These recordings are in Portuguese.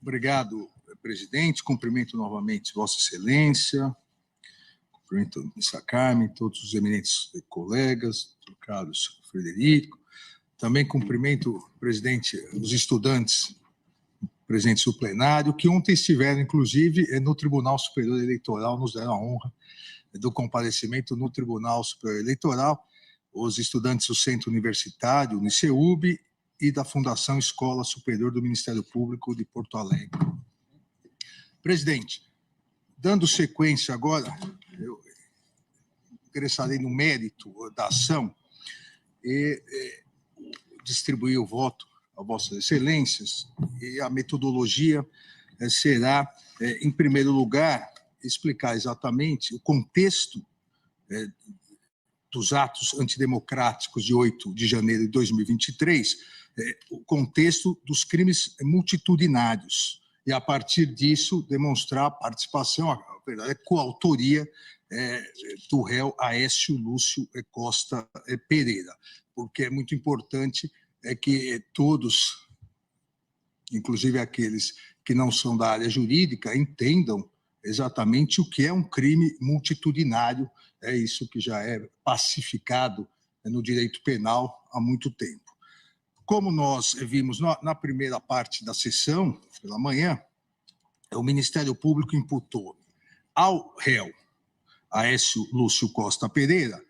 Obrigado, presidente. Cumprimento novamente Vossa Excelência, cumprimento a Missa Carmen, todos os eminentes colegas, o Carlos Frederico. Também cumprimento, presidente, os estudantes presentes no plenário, que ontem estiveram, inclusive, no Tribunal Superior Eleitoral, nos deram a honra do comparecimento no Tribunal Superior Eleitoral, os estudantes do Centro Universitário, Uniceub, e da Fundação Escola Superior do Ministério Público de Porto Alegre. Presidente, dando sequência agora, eu ingressarei no mérito da ação e distribuir o voto a Vossas Excelências, e a metodologia será, em primeiro lugar, explicar exatamente o contexto dos atos antidemocráticos de 8 de janeiro de 2023, o contexto dos crimes multitudinários, e, a partir disso, demonstrar a participação, a verdade, coautoria do réu Aécio Lúcio Costa Pereira, porque é muito importante que todos, inclusive aqueles que não são da área jurídica, entendam exatamente o que é um crime multitudinário. É isso que já é pacificado no direito penal há muito tempo. Como nós vimos na primeira parte da sessão, pela manhã, o Ministério Público imputou ao réu Aécio Lúcio Costa Pereira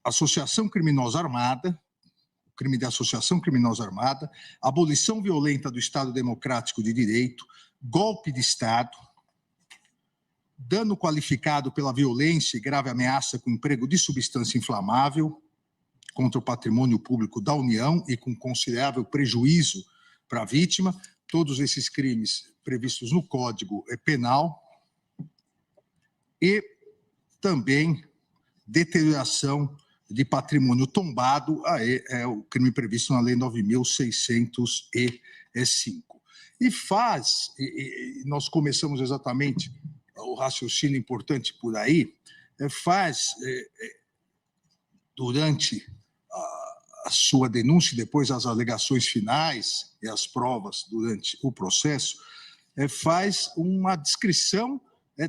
associação criminosa armada, crime de associação criminosa armada, abolição violenta do Estado Democrático de Direito, golpe de Estado, dano qualificado pela violência e grave ameaça com emprego de substância inflamável contra o patrimônio público da União e com considerável prejuízo para a vítima, todos esses crimes previstos no Código Penal, e também deterioração de patrimônio tombado, é o crime previsto na Lei 9.605. E nós começamos exatamente o raciocínio importante por aí, durante a sua denúncia, depois as alegações finais e as provas durante o processo, faz uma descrição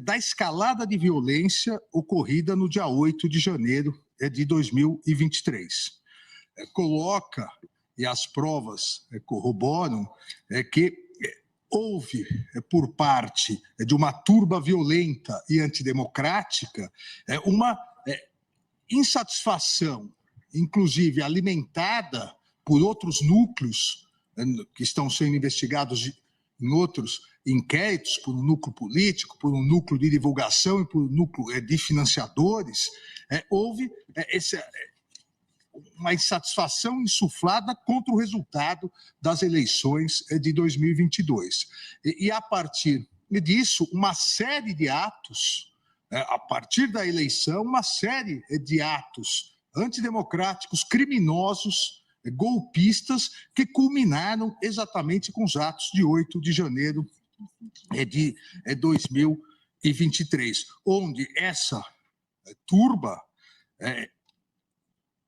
da escalada de violência ocorrida no dia 8 de janeiro de 2023. Coloca, e as provas corroboram, que houve, por parte de uma turba violenta e antidemocrática, uma insatisfação, inclusive alimentada por outros núcleos que estão sendo investigados em outros inquéritos, por um núcleo político, por um núcleo de divulgação e por um núcleo de financiadores. Houve uma insatisfação insuflada contra o resultado das eleições de 2022. E, a partir disso, uma série de atos, a partir da eleição, uma série de atos antidemocráticos, criminosos, golpistas, que culminaram exatamente com os atos de 8 de janeiro de 2023, onde essa turba,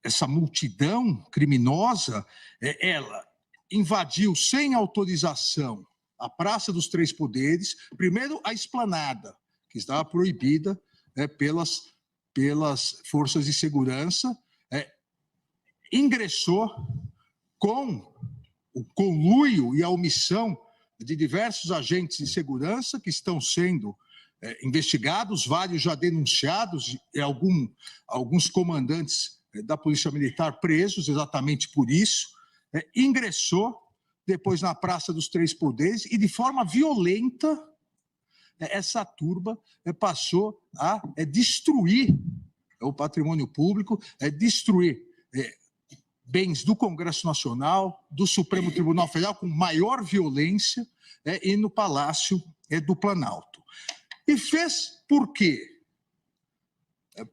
essa multidão criminosa, ela invadiu sem autorização a Praça dos Três Poderes, primeiro a esplanada, que estava proibida pelas forças de segurança, ingressou com o conluio e a omissão de diversos agentes de segurança que estão sendo investigados, vários já denunciados, e alguns comandantes da Polícia Militar presos exatamente por isso, ingressou depois na Praça dos Três Poderes e, de forma violenta, essa turba passou a destruir o patrimônio público, destruir bens do Congresso Nacional, do Supremo Tribunal Federal, com maior violência, e no Palácio do Planalto. E fez por quê?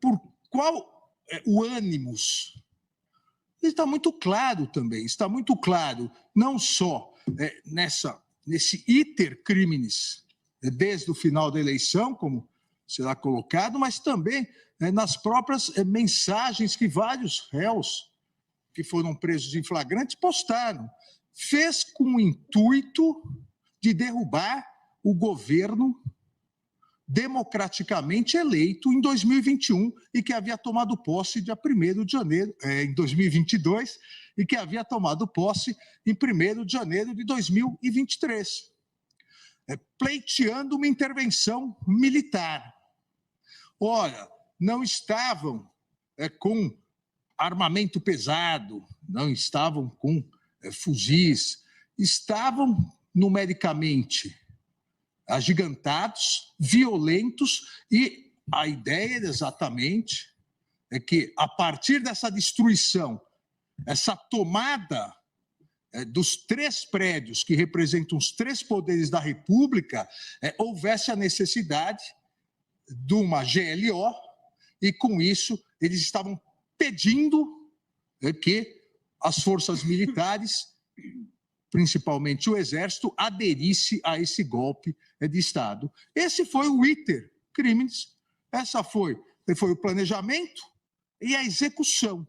Por qual o ânimos? Está muito claro também, está muito claro, não só nesse iter criminis, desde o final da eleição, como será colocado, mas também nas próprias mensagens que vários réus que foram presos em flagrante postaram. Fez com o intuito de de derrubar o governo democraticamente eleito em 2021 e que havia tomado posse dia 1º de janeiro, em 2022, e que havia tomado posse em 1º de janeiro de 2023, pleiteando uma intervenção militar. Ora, não estavam com armamento pesado, não estavam com fuzis, estavam numericamente agigantados, violentos, e a ideia exatamente é que, a partir dessa destruição, essa tomada dos 3 prédios que representam os 3 poderes da República, houvesse a necessidade de uma GLO, e com isso eles estavam pedindo que as forças militares, principalmente o Exército, aderisse a esse golpe de Estado. Esse foi o iter crimes, essa foi o planejamento e a execução,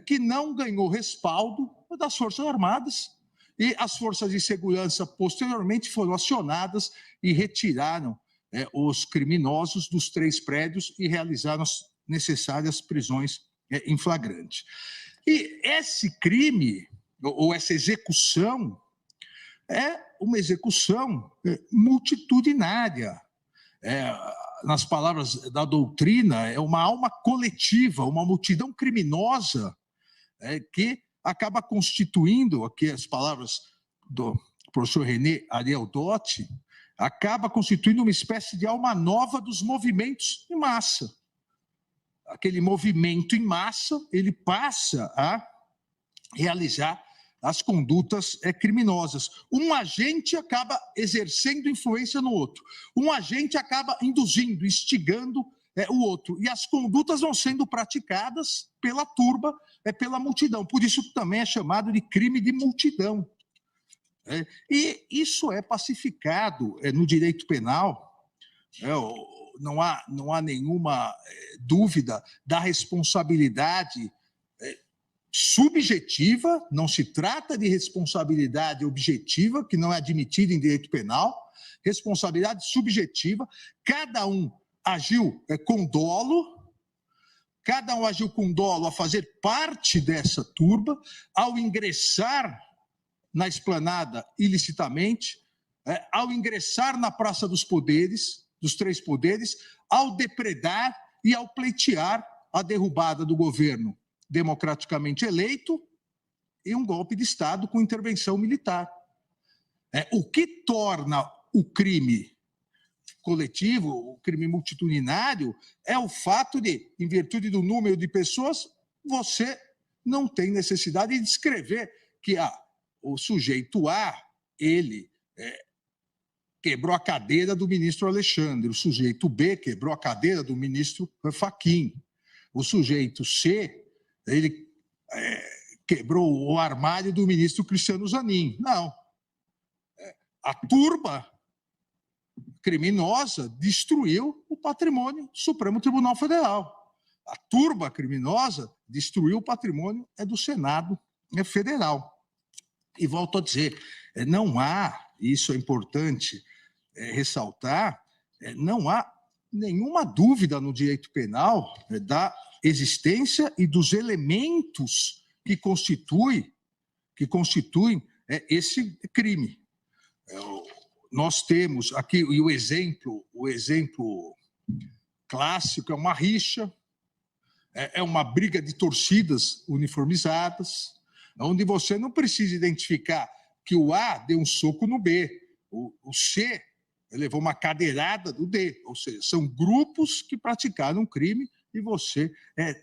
que não ganhou respaldo das Forças Armadas, e as forças de segurança posteriormente foram acionadas e retiraram os criminosos dos 3 prédios e realizaram as necessárias prisões em flagrante. E esse crime, ou essa execução, é uma execução multitudinária. Nas palavras da doutrina, é uma alma coletiva, uma multidão criminosa que acaba constituindo, aqui as palavras do professor René Ariel Dotti, acaba constituindo uma espécie de alma nova dos movimentos em massa. Aquele movimento em massa, ele passa a realizar as condutas criminosas. Um agente acaba exercendo influência no outro. Um agente acaba induzindo, instigando o outro. E as condutas vão sendo praticadas pela turba, pela multidão. Por isso também é chamado de crime de multidão. E isso é pacificado no direito penal. Não há nenhuma dúvida da responsabilidade subjetiva, não se trata de responsabilidade objetiva, que não é admitida em direito penal, responsabilidade subjetiva, cada um agiu com dolo, a fazer parte dessa turba, ao ingressar na esplanada ilicitamente, ao ingressar na Praça dos Poderes, dos 3 poderes, ao depredar e ao pleitear a derrubada do governo democraticamente eleito e um golpe de Estado com intervenção militar. O que torna o crime coletivo, o crime multitudinário, é o fato de, em virtude do número de pessoas, você não tem necessidade de descrever que o sujeito A, ele quebrou a cadeira do ministro Alexandre, o sujeito B quebrou a cadeira do ministro Fachin, o sujeito C, ele quebrou o armário do ministro Cristiano Zanin. Não. A turba criminosa destruiu o patrimônio do Supremo Tribunal Federal. A turba criminosa destruiu o patrimônio do Senado Federal. E volto a dizer, não há, isso é importante ressaltar, não há nenhuma dúvida no direito penal da existência e dos elementos que constituem esse crime. Nós temos aqui o exemplo clássico, é uma rixa, é uma briga de torcidas uniformizadas, onde você não precisa identificar que o A deu um soco no B, o C levou uma cadeirada do D, ou seja, são grupos que praticaram um crime e você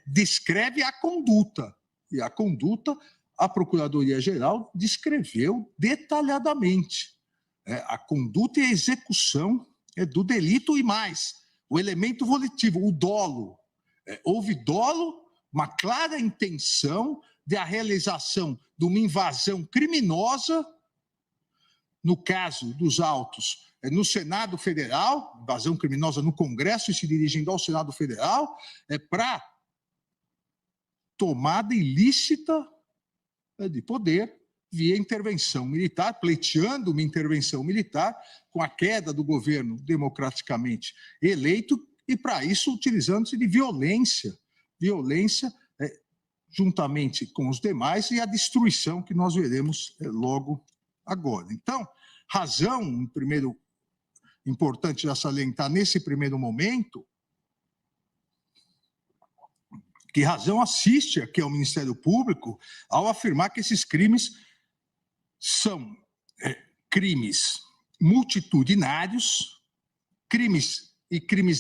descreve a conduta. E a conduta, a Procuradoria-Geral descreveu detalhadamente. A conduta e a execução do delito e mais. O elemento volitivo, o dolo. Houve dolo, uma clara intenção de a realização de uma invasão criminosa, no caso dos autos, no Senado Federal, invasão criminosa no Congresso e se dirigindo ao Senado Federal, para tomada ilícita de poder, via intervenção militar, pleiteando uma intervenção militar com a queda do governo democraticamente eleito e, para isso, utilizando-se de violência, juntamente com os demais, e a destruição que nós veremos logo agora. Então, razão, primeiro, importante já salientar nesse primeiro momento, que razão assiste aqui ao Ministério Público ao afirmar que esses crimes são crimes multitudinários, crimes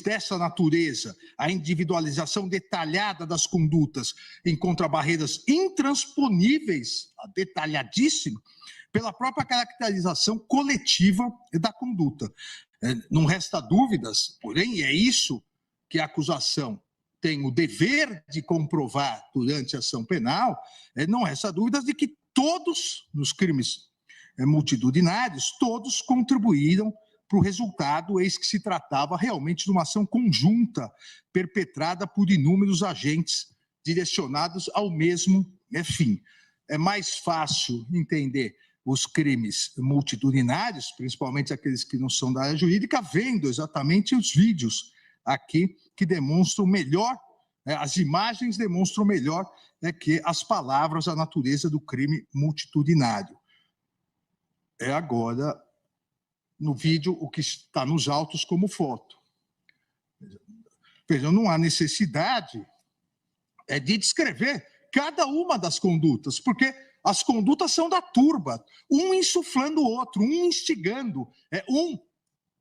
dessa natureza, a individualização detalhada das condutas encontra barreiras intransponíveis, detalhadíssimo, pela própria caracterização coletiva da conduta. Não resta dúvidas, porém, é isso que a acusação tem o dever de comprovar durante a ação penal, não resta dúvidas de que todos, nos crimes multitudinários, todos contribuíram para o resultado, eis que se tratava realmente de uma ação conjunta, perpetrada por inúmeros agentes direcionados ao mesmo fim. É mais fácil entender os crimes multitudinários, principalmente aqueles que não são da área jurídica, vendo exatamente os vídeos aqui que demonstram melhor, as imagens demonstram melhor que as palavras, a natureza do crime multitudinário. É agora, no vídeo, o que está nos autos como foto. Vejam, não há necessidade de descrever cada uma das condutas, porque as condutas são da turba, um insuflando o outro, um instigando, um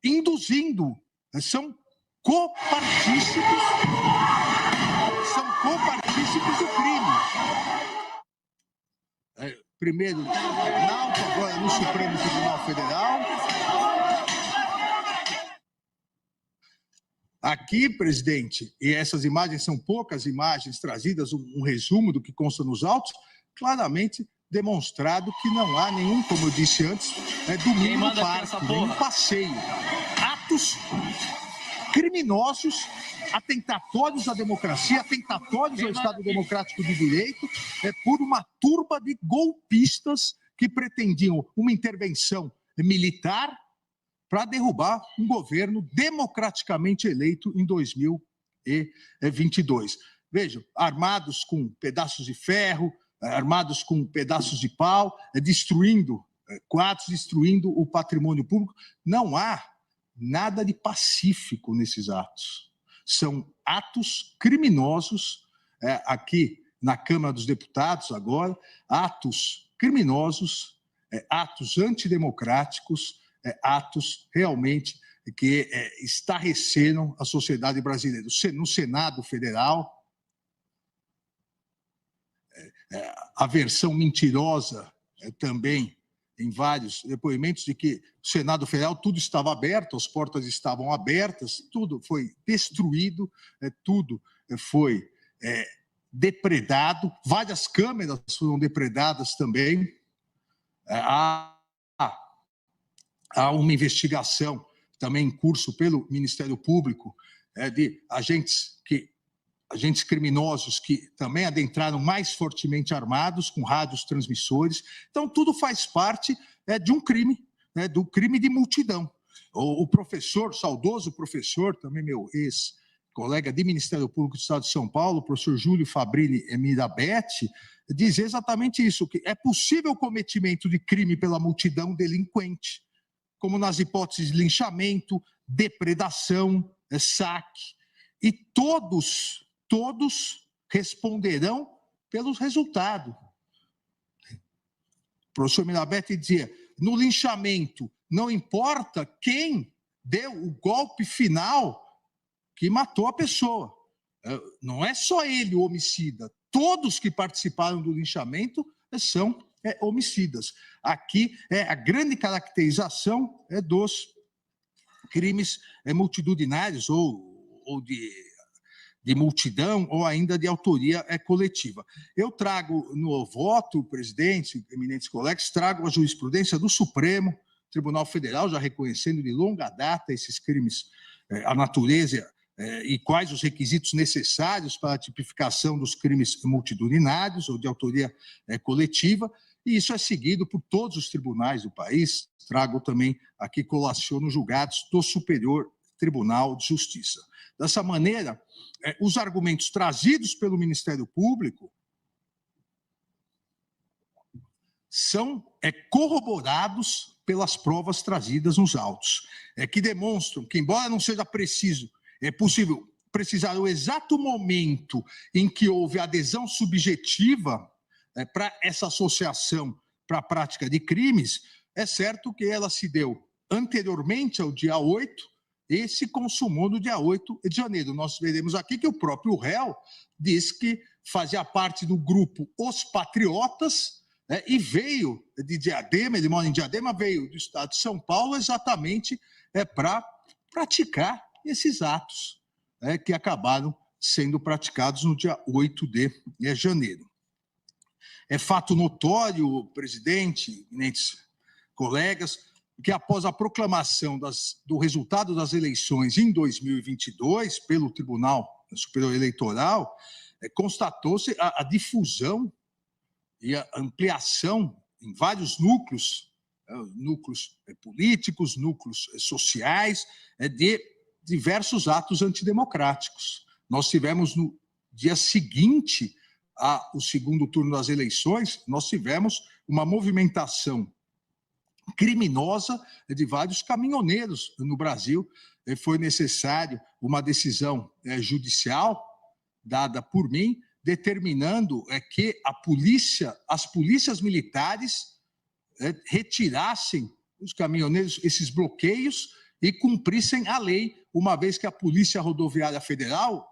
induzindo, são copartícipes do crime. Primeiro no Tribunal, agora no Supremo Tribunal Federal. Aqui, presidente, e essas imagens são poucas imagens trazidas, um resumo do que consta nos autos, claramente demonstrado que não há nenhum, como eu disse antes, domingo no parque, nenhum passeio. Atos criminosos, atentatórios à democracia, atentatórios ao Estado Democrático de Direito, por uma turba de golpistas que pretendiam uma intervenção militar para derrubar um governo democraticamente eleito em 2022. Vejam, armados com pedaços de ferro, armados com pedaços de pau, destruindo quadros, destruindo o patrimônio público. Não há nada de pacífico nesses atos. São atos criminosos, aqui na Câmara dos Deputados agora, atos criminosos, atos antidemocráticos, atos realmente que estarreceram a sociedade brasileira. No Senado Federal, a versão mentirosa também, em vários depoimentos, de que o Senado Federal tudo estava aberto, as portas estavam abertas, tudo foi destruído, tudo foi depredado, várias câmeras foram depredadas também. Há uma investigação também em curso pelo Ministério Público de agentes criminosos que também adentraram mais fortemente armados, com rádios transmissores. Então, tudo faz parte de um crime, do crime de multidão. O professor, saudoso professor, também meu ex-colega de Ministério Público do Estado de São Paulo, o professor Júlio Fabrini Mirabete, diz exatamente isso, que é possível o cometimento de crime pela multidão delinquente, como nas hipóteses de linchamento, depredação, saque, e todos responderão pelos resultados. O professor Mirabete dizia, no linchamento, não importa quem deu o golpe final que matou a pessoa. Não é só ele o homicida. Todos que participaram do linchamento são homicidas. Aqui a grande caracterização dos crimes multitudinários ou de multidão ou ainda de autoria coletiva. Eu trago no voto, presidente, eminentes colegas, trago a jurisprudência do Supremo Tribunal Federal, já reconhecendo de longa data esses crimes, a natureza e quais os requisitos necessários para a tipificação dos crimes multitudinários ou de autoria coletiva, e isso é seguido por todos os tribunais do país. Trago também aqui, colaciono julgados do Superior Tribunal de Justiça. Dessa maneira, os argumentos trazidos pelo Ministério Público são corroborados pelas provas trazidas nos autos, que demonstram que, embora não seja possível precisar o exato momento em que houve adesão subjetiva para essa associação para a prática de crimes, é certo que ela se deu anteriormente ao dia 8 e se consumou no dia 8 de janeiro. Nós veremos aqui que o próprio réu diz que fazia parte do grupo Os Patriotas, e veio de Diadema, ele mora em Diadema, veio do estado de São Paulo exatamente para praticar esses atos que acabaram sendo praticados no dia 8 de janeiro. É fato notório, presidente, eminentes colegas, que após a proclamação do resultado das eleições em 2022 pelo Tribunal Superior Eleitoral, constatou-se a difusão e a ampliação em vários núcleos políticos, núcleos sociais, de diversos atos antidemocráticos. Nós tivemos no dia seguinte ao segundo turno das eleições, nós tivemos uma movimentação criminosa de vários caminhoneiros no Brasil. Foi necessário uma decisão judicial dada por mim, determinando que as polícias militares retirassem os caminhoneiros, esses bloqueios, e cumprissem a lei, uma vez que a Polícia Rodoviária Federal,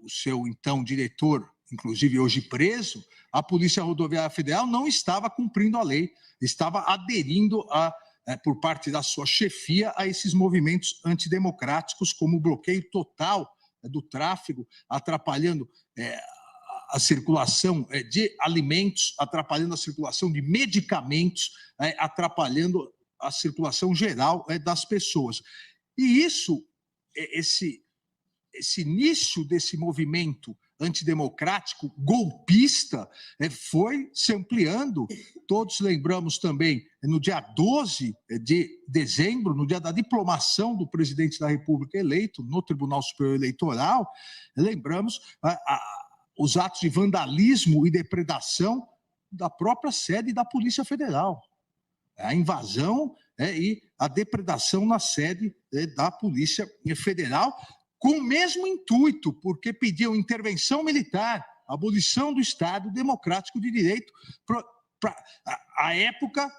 o seu então diretor, inclusive hoje preso, a Polícia Rodoviária Federal não estava cumprindo a lei, estava aderindo por parte da sua chefia a esses movimentos antidemocráticos, como o bloqueio total do tráfego, atrapalhando a circulação de alimentos, atrapalhando a circulação de medicamentos, atrapalhando a circulação geral das pessoas. E esse início desse movimento antidemocrático, golpista, foi se ampliando. Todos lembramos também, no dia 12 de dezembro, no dia da diplomação do presidente da República eleito no Tribunal Superior Eleitoral, lembramos os atos de vandalismo e depredação da própria sede da Polícia Federal. A invasão e a depredação na sede da Polícia Federal, com o mesmo intuito, porque pediam intervenção militar, abolição do Estado Democrático de Direito, à época,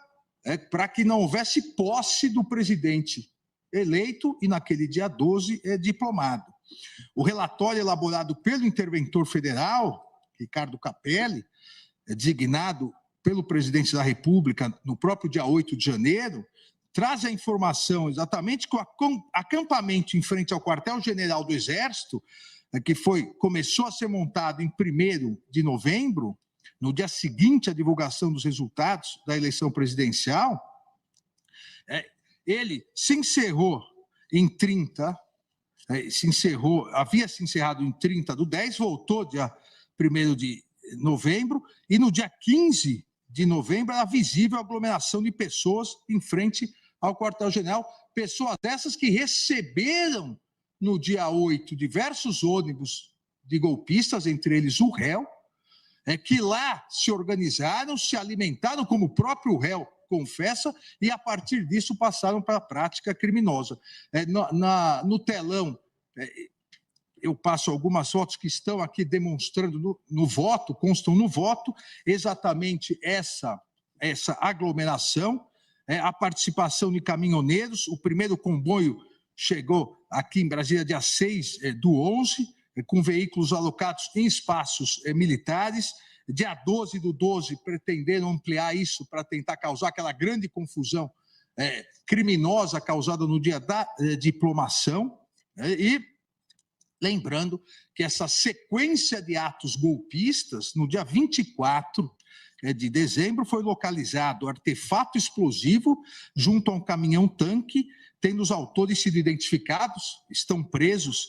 para que não houvesse posse do presidente eleito e, naquele dia 12, diplomado. O relatório elaborado pelo interventor federal, Ricardo Capelli, designado pelo presidente da República no próprio dia 8 de janeiro, traz a informação exatamente que o acampamento em frente ao quartel-general do Exército, que começou a ser montado em 1º de novembro, no dia seguinte à divulgação dos resultados da eleição presidencial, ele se encerrou em 30, havia se encerrado em 30/10, voltou dia 1º de novembro, e no dia 15 de novembro era visível a aglomeração de pessoas em frente ao quartel-general, pessoas dessas que receberam no dia 8 diversos ônibus de golpistas, entre eles o réu, que lá se organizaram, se alimentaram, como o próprio réu confessa, e a partir disso passaram para a prática criminosa. No telão, eu passo algumas fotos que estão aqui demonstrando no voto, constam no voto, exatamente essa aglomeração, a participação de caminhoneiros. O primeiro comboio chegou aqui em Brasília dia 6/11, com veículos alocados em espaços militares. Dia 12/12, pretenderam ampliar isso para tentar causar aquela grande confusão criminosa causada no dia da diplomação. E lembrando que essa sequência de atos golpistas, no dia 24 de dezembro, foi localizado artefato explosivo junto a um caminhão-tanque, tendo os autores sido identificados, estão presos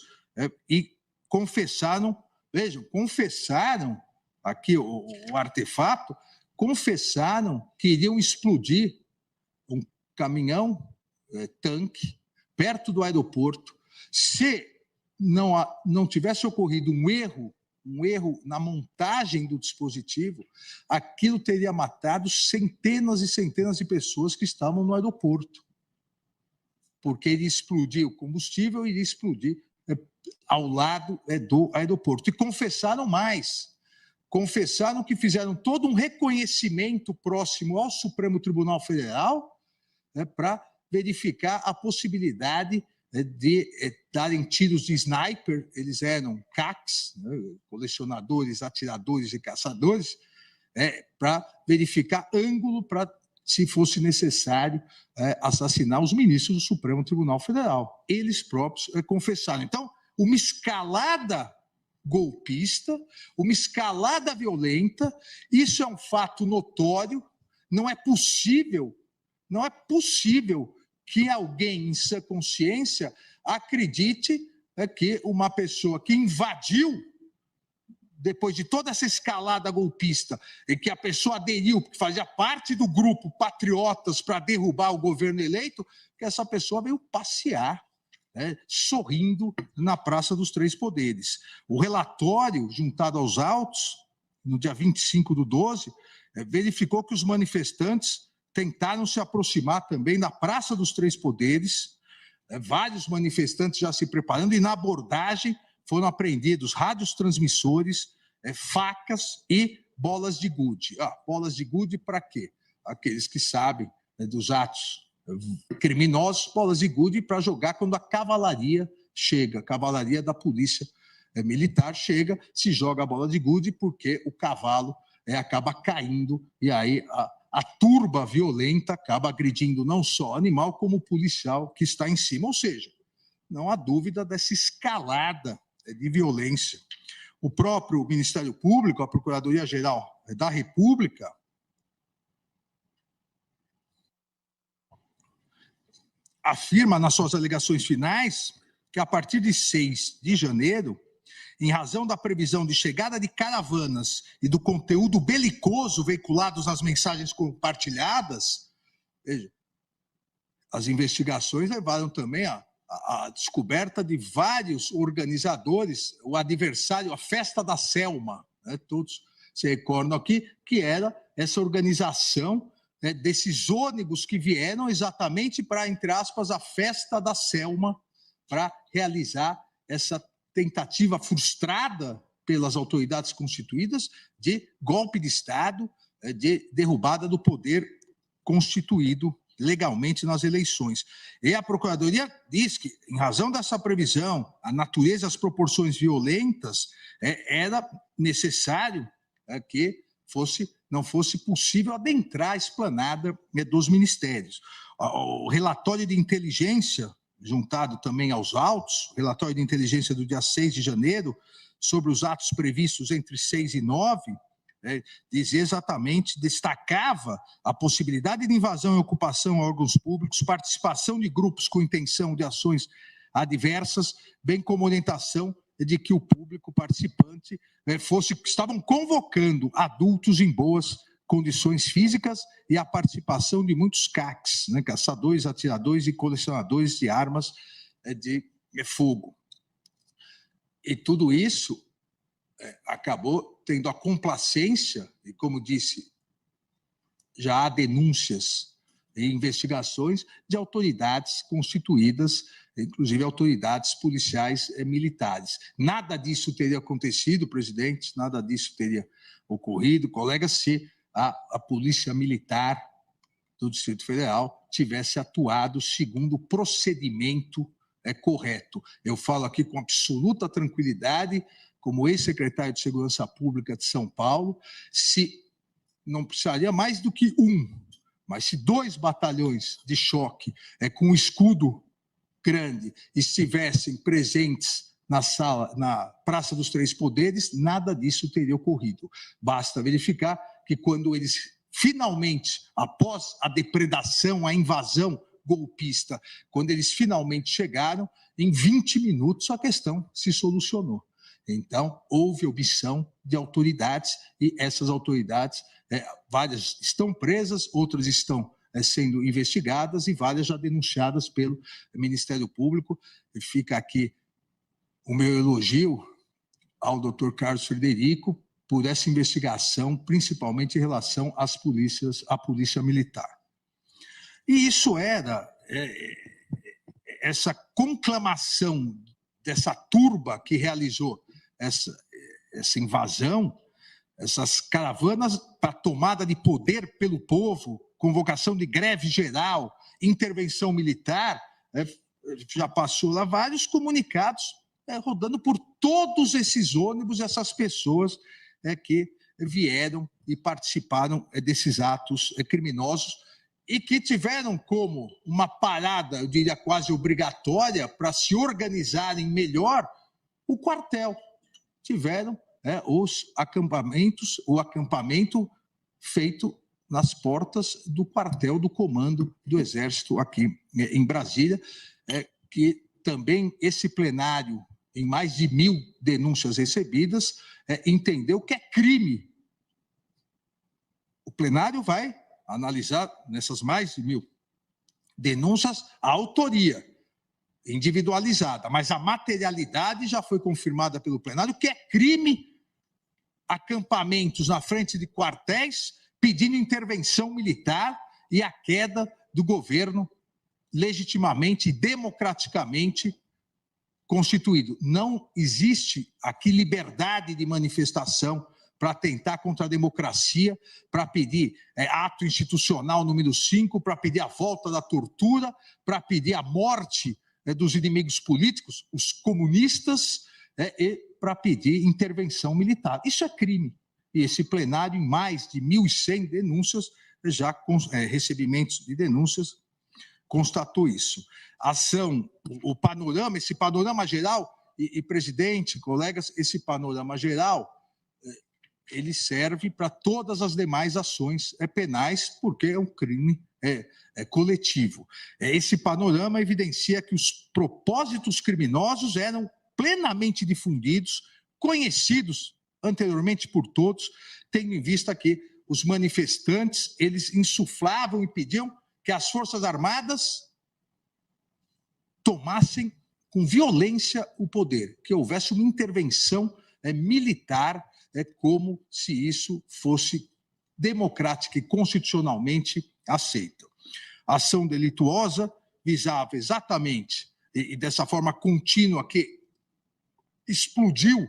e confessaram aqui o artefato, confessaram que iriam explodir um caminhão, tanque, perto do aeroporto. Se não tivesse ocorrido um erro na montagem do dispositivo, aquilo teria matado centenas e centenas de pessoas que estavam no aeroporto. Porque iria explodir o combustível, iria explodir ao lado do aeroporto. E confessaram mais. Confessaram que fizeram todo um reconhecimento próximo ao Supremo Tribunal Federal, para verificar a possibilidade de darem tiros de sniper. Eles eram CACs, colecionadores, atiradores e caçadores, para verificar ângulo para, se fosse necessário, assassinar os ministros do Supremo Tribunal Federal. Eles próprios confessaram. Então, uma escalada golpista, uma escalada violenta, isso é um fato notório, não é possível que alguém em sã consciência acredite que uma pessoa que invadiu, depois de toda essa escalada golpista, e que a pessoa aderiu, porque fazia parte do grupo Patriotas para derrubar o governo eleito, que essa pessoa veio passear, sorrindo na Praça dos Três Poderes. O relatório, juntado aos autos, no dia 25/12, verificou que os manifestantes tentaram se aproximar também da Praça dos Três Poderes, vários manifestantes já se preparando, e na abordagem foram apreendidos rádios transmissores, facas e bolas de gude. Bolas de gude para quê? Aqueles que sabem dos atos criminosos, bolas de gude para jogar quando a cavalaria chega, a cavalaria da polícia militar chega, se joga a bola de gude porque o cavalo acaba caindo e aí a turba violenta acaba agredindo não só o animal, como o policial que está em cima. Ou seja, não há dúvida dessa escalada de violência. O próprio Ministério Público, a Procuradoria-Geral da República, afirma nas suas alegações finais que, a partir de 6 de janeiro, em razão da previsão de chegada de caravanas e do conteúdo belicoso veiculados nas mensagens compartilhadas, veja, as investigações levaram também a descoberta de vários organizadores, o adversário, a Festa da Selma, todos se recordam aqui, que era essa organização desses ônibus que vieram exatamente para, entre aspas, a Festa da Selma, para realizar essa tentativa frustrada pelas autoridades constituídas de golpe de Estado, de derrubada do poder constituído legalmente nas eleições. E a Procuradoria diz que, em razão dessa previsão, a natureza e as proporções violentas, era necessário que não fosse possível adentrar a esplanada dos ministérios. O relatório de inteligência, juntado também aos autos, relatório de inteligência do dia 6 de janeiro, sobre os atos previstos entre 6 e 9, dizia exatamente, destacava a possibilidade de invasão e ocupação a órgãos públicos, participação de grupos com intenção de ações adversas, bem como orientação de que o público participante estavam convocando adultos em boas condições físicas e a participação de muitos CACs, caçadores, atiradores e colecionadores de armas de fogo. E tudo isso acabou tendo a complacência, e como disse, já há denúncias e investigações de autoridades constituídas, inclusive autoridades policiais militares. Nada disso teria acontecido, presidente, nada disso teria ocorrido, colega, se a Polícia Militar do Distrito Federal tivesse atuado segundo o procedimento correto. Eu falo aqui com absoluta tranquilidade, como ex-secretário de Segurança Pública de São Paulo, se não precisaria mais do que mas se 2 batalhões de choque com escudo grande estivessem presentes na Praça dos Três Poderes, nada disso teria ocorrido. Basta verificar que quando eles finalmente, após a depredação, a invasão golpista, quando eles finalmente chegaram, em 20 minutos a questão se solucionou. Então, houve omissão de autoridades e essas autoridades, várias estão presas, outras estão sendo investigadas e várias já denunciadas pelo Ministério Público. E fica aqui o meu elogio ao doutor Carlos Frederico por essa investigação, principalmente em relação à Polícia Militar. E isso era essa conclamação dessa turba que realizou essa invasão, essas caravanas para tomada de poder pelo povo, convocação de greve geral, intervenção militar, já passou lá vários comunicados rodando por todos esses ônibus, essas pessoas que vieram e participaram desses atos criminosos e que tiveram como uma parada, eu diria quase obrigatória, para se organizarem melhor, o quartel. Tiveram os acampamentos, o acampamento feito nas portas do quartel do Comando do Exército aqui em Brasília, que também esse plenário, em mais de 1.000 denúncias recebidas, entendeu que é crime. O plenário vai analisar, nessas mais de 1.000 denúncias, a autoria individualizada, mas a materialidade já foi confirmada pelo plenário, que é crime acampamentos na frente de quartéis pedindo intervenção militar e a queda do governo legitimamente e democraticamente constituído. Não existe aqui liberdade de manifestação para atentar contra a democracia, para pedir ato institucional número 5, para pedir a volta da tortura, para pedir a morte dos inimigos políticos, os comunistas, e para pedir intervenção militar. Isso é crime. E esse plenário, em mais de 1.100 denúncias, já recebimentos de denúncias, constatou isso. Ação, o panorama, esse panorama geral, e presidente, colegas, esse panorama geral, ele serve para todas as demais ações penais, porque é um crime coletivo. Esse panorama evidencia que os propósitos criminosos eram plenamente difundidos, conhecidos anteriormente por todos, tendo em vista que os manifestantes, eles insuflavam e pediam que as Forças Armadas tomassem com violência o poder, que houvesse uma intervenção militar, como se isso fosse democrática e constitucionalmente aceito. A ação delituosa visava exatamente, e dessa forma contínua que explodiu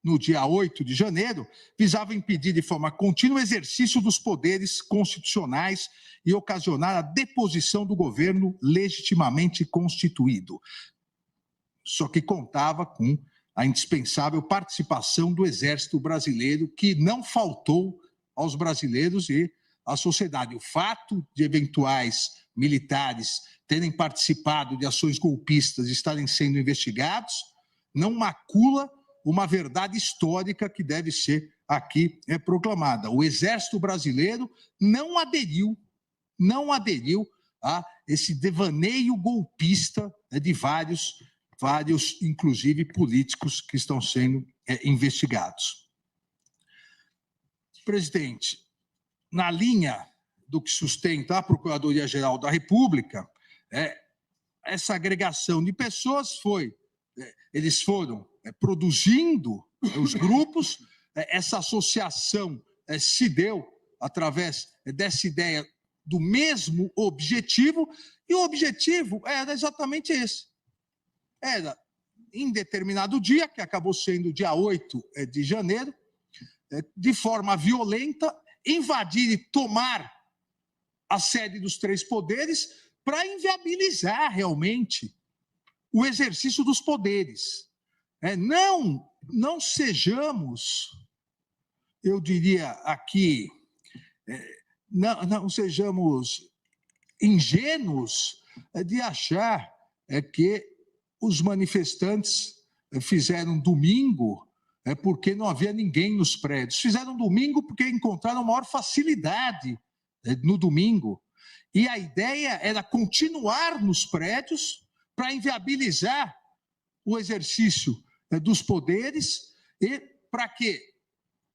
no dia 8 de janeiro, visava impedir de forma contínua o exercício dos poderes constitucionais e ocasionar a deposição do governo legitimamente constituído. Só que contava com a indispensável participação do Exército Brasileiro, que não faltou aos brasileiros e à sociedade. O fato de eventuais militares terem participado de ações golpistas e estarem sendo investigados não macula uma verdade histórica que deve ser aqui proclamada. O Exército Brasileiro não aderiu a esse devaneio golpista de vários, inclusive, políticos que estão sendo investigados. Presidente, na linha do que sustenta a Procuradoria-Geral da República, essa agregação de pessoas eles foram produzindo os grupos, essa associação se deu através dessa ideia do mesmo objetivo, e o objetivo era exatamente esse. Era, em determinado dia, que acabou sendo o dia 8 de janeiro, de forma violenta, invadir e tomar a sede dos três poderes para inviabilizar realmente o exercício dos poderes. Não sejamos, eu diria aqui, não sejamos ingênuos de achar que os manifestantes fizeram domingo porque não havia ninguém nos prédios. Fizeram domingo porque encontraram maior facilidade no domingo. E a ideia era continuar nos prédios para inviabilizar o exercício dos poderes E para quê?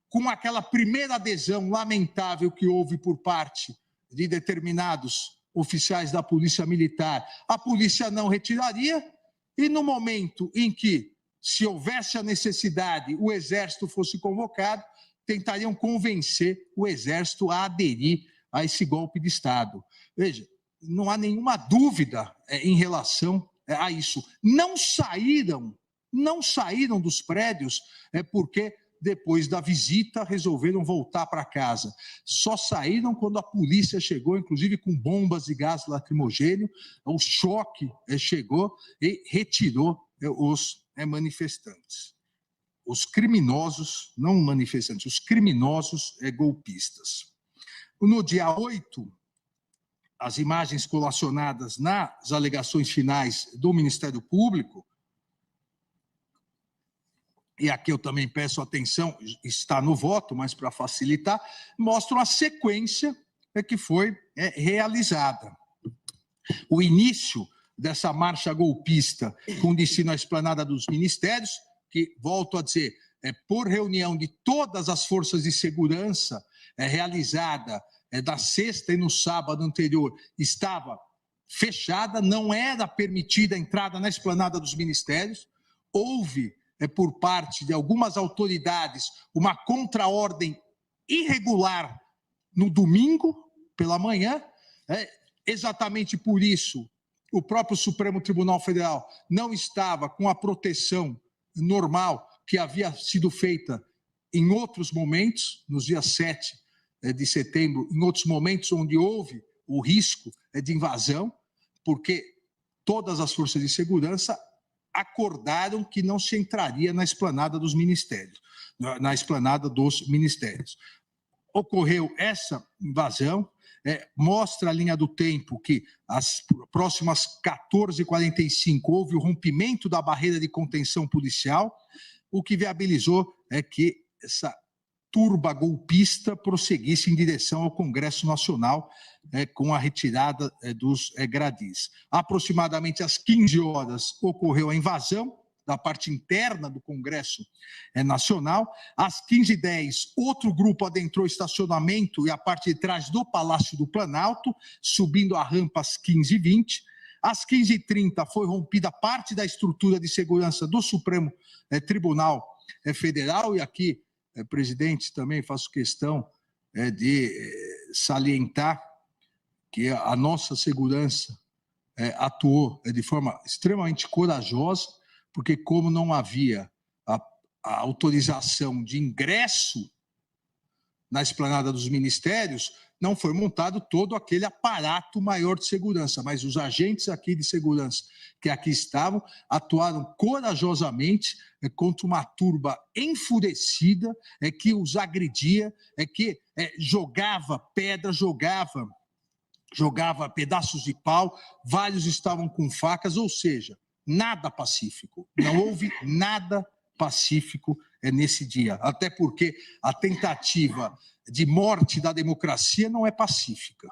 Com aquela primeira adesão lamentável que houve por parte de determinados oficiais da Polícia Militar, a polícia não retiraria, e no momento em que, se houvesse a necessidade, o Exército fosse convocado, tentariam convencer o Exército a aderir a esse golpe de Estado. Veja, não há nenhuma dúvida em relação a isso. Não saíram dos prédios porque, depois da visita, resolveram voltar para casa. Só saíram quando a polícia chegou, inclusive com bombas de gás lacrimogêneo, o choque chegou e retirou os manifestantes. Os criminosos, não manifestantes, os criminosos golpistas. No dia 8, as imagens colacionadas nas alegações finais do Ministério Público, e aqui eu também peço atenção, está no voto, mas para facilitar, mostram a sequência que foi realizada. O início dessa marcha golpista com destino à esplanada dos ministérios, que, volto a dizer, por reunião de todas as forças de segurança realizada da sexta e no sábado anterior, estava fechada, não era permitida a entrada na esplanada dos ministérios, houve por parte de algumas autoridades uma contraordem irregular no domingo pela manhã. Exatamente por isso, o próprio Supremo Tribunal Federal não estava com a proteção normal que havia sido feita em outros momentos, nos dias 7 de setembro, em outros momentos onde houve o risco de invasão, porque todas as forças de segurança acordaram que não se entraria na esplanada dos ministérios, Ocorreu essa invasão, mostra a linha do tempo que às próximas 14h45 houve o rompimento da barreira de contenção policial, o que viabilizou que essa turba golpista prosseguisse em direção ao Congresso Nacional com a retirada dos gradis. Aproximadamente às 15 horas ocorreu a invasão da parte interna do Congresso Nacional. Às 15h10, outro grupo adentrou o estacionamento e a parte de trás do Palácio do Planalto, subindo a rampa às 15h20. Às 15h30 foi rompida parte da estrutura de segurança do Supremo Tribunal Federal, e aqui, presidente, também faço questão de salientar que a nossa segurança atuou de forma extremamente corajosa, porque como não havia a autorização de ingresso na esplanada dos ministérios, não foi montado todo aquele aparato maior de segurança, mas os agentes aqui de segurança que aqui estavam atuaram corajosamente contra uma turba enfurecida que os agredia, que jogava pedra, jogava pedaços de pau, vários estavam com facas, ou seja, nada pacífico. Não houve nada pacífico nesse dia, até porque a tentativa de morte da democracia não é pacífica.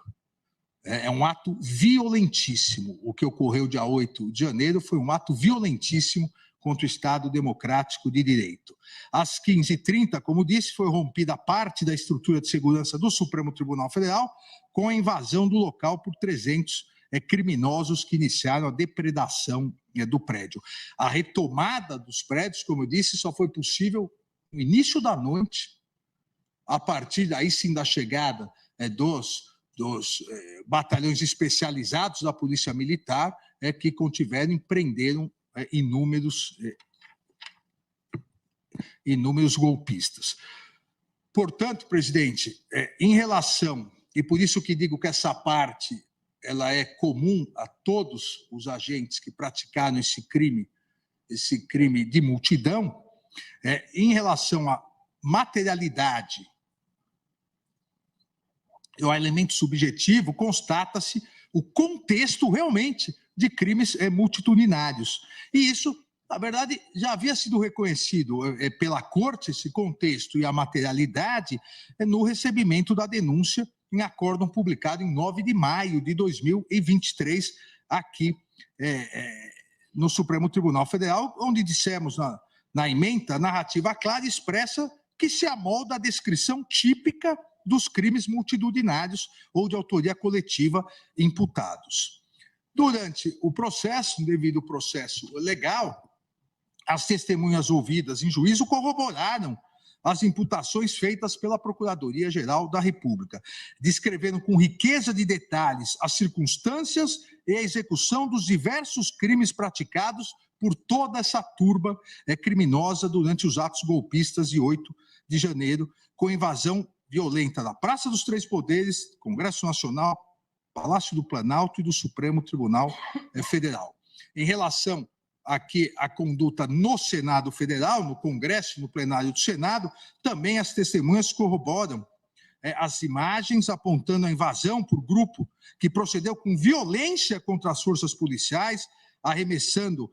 É um ato violentíssimo. O que ocorreu dia 8 de janeiro foi um ato violentíssimo contra o Estado Democrático de Direito. Às 15h30, como disse, foi rompida parte da estrutura de segurança do Supremo Tribunal Federal com a invasão do local por 300 criminosos que iniciaram a depredação do prédio. A retomada dos prédios, como eu disse, só foi possível no início da noite, a partir daí sim da chegada dos batalhões especializados da Polícia Militar, que contiveram e prenderam inúmeros golpistas. Portanto, presidente, em relação, e por isso que digo que essa parte ela é comum a todos os agentes que praticaram esse crime de multidão, em relação à materialidade e ao elemento subjetivo, constata-se o contexto realmente de crimes multitudinários. E isso, na verdade, já havia sido reconhecido pela Corte, esse contexto e a materialidade, no recebimento da denúncia em acórdão publicado em 9 de maio de 2023, aqui no Supremo Tribunal Federal, onde dissemos na ementa, a narrativa clara expressa que se amolda à descrição típica dos crimes multitudinários ou de autoria coletiva imputados. Durante o processo, devido ao processo legal, as testemunhas ouvidas em juízo corroboraram as imputações feitas pela Procuradoria-Geral da República, descrevendo com riqueza de detalhes as circunstâncias e a execução dos diversos crimes praticados por toda essa turba criminosa durante os atos golpistas de 8 de janeiro, com invasão violenta da Praça dos Três Poderes, Congresso Nacional, Palácio do Planalto e do Supremo Tribunal Federal. Em relação aqui a conduta no Senado Federal, no Congresso, no plenário do Senado, também as testemunhas corroboram as imagens apontando a invasão por grupo que procedeu com violência contra as forças policiais, arremessando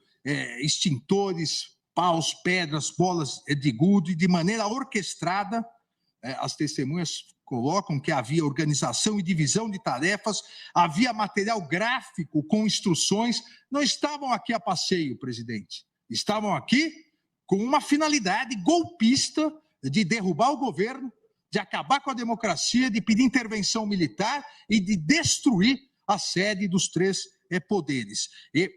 extintores, paus, pedras, bolas de gude, de maneira orquestrada. As testemunhas colocam que havia organização e divisão de tarefas, havia material gráfico com instruções. Não estavam aqui a passeio, presidente. Estavam aqui com uma finalidade golpista de derrubar o governo, de acabar com a democracia, de pedir intervenção militar e de destruir a sede dos três poderes. E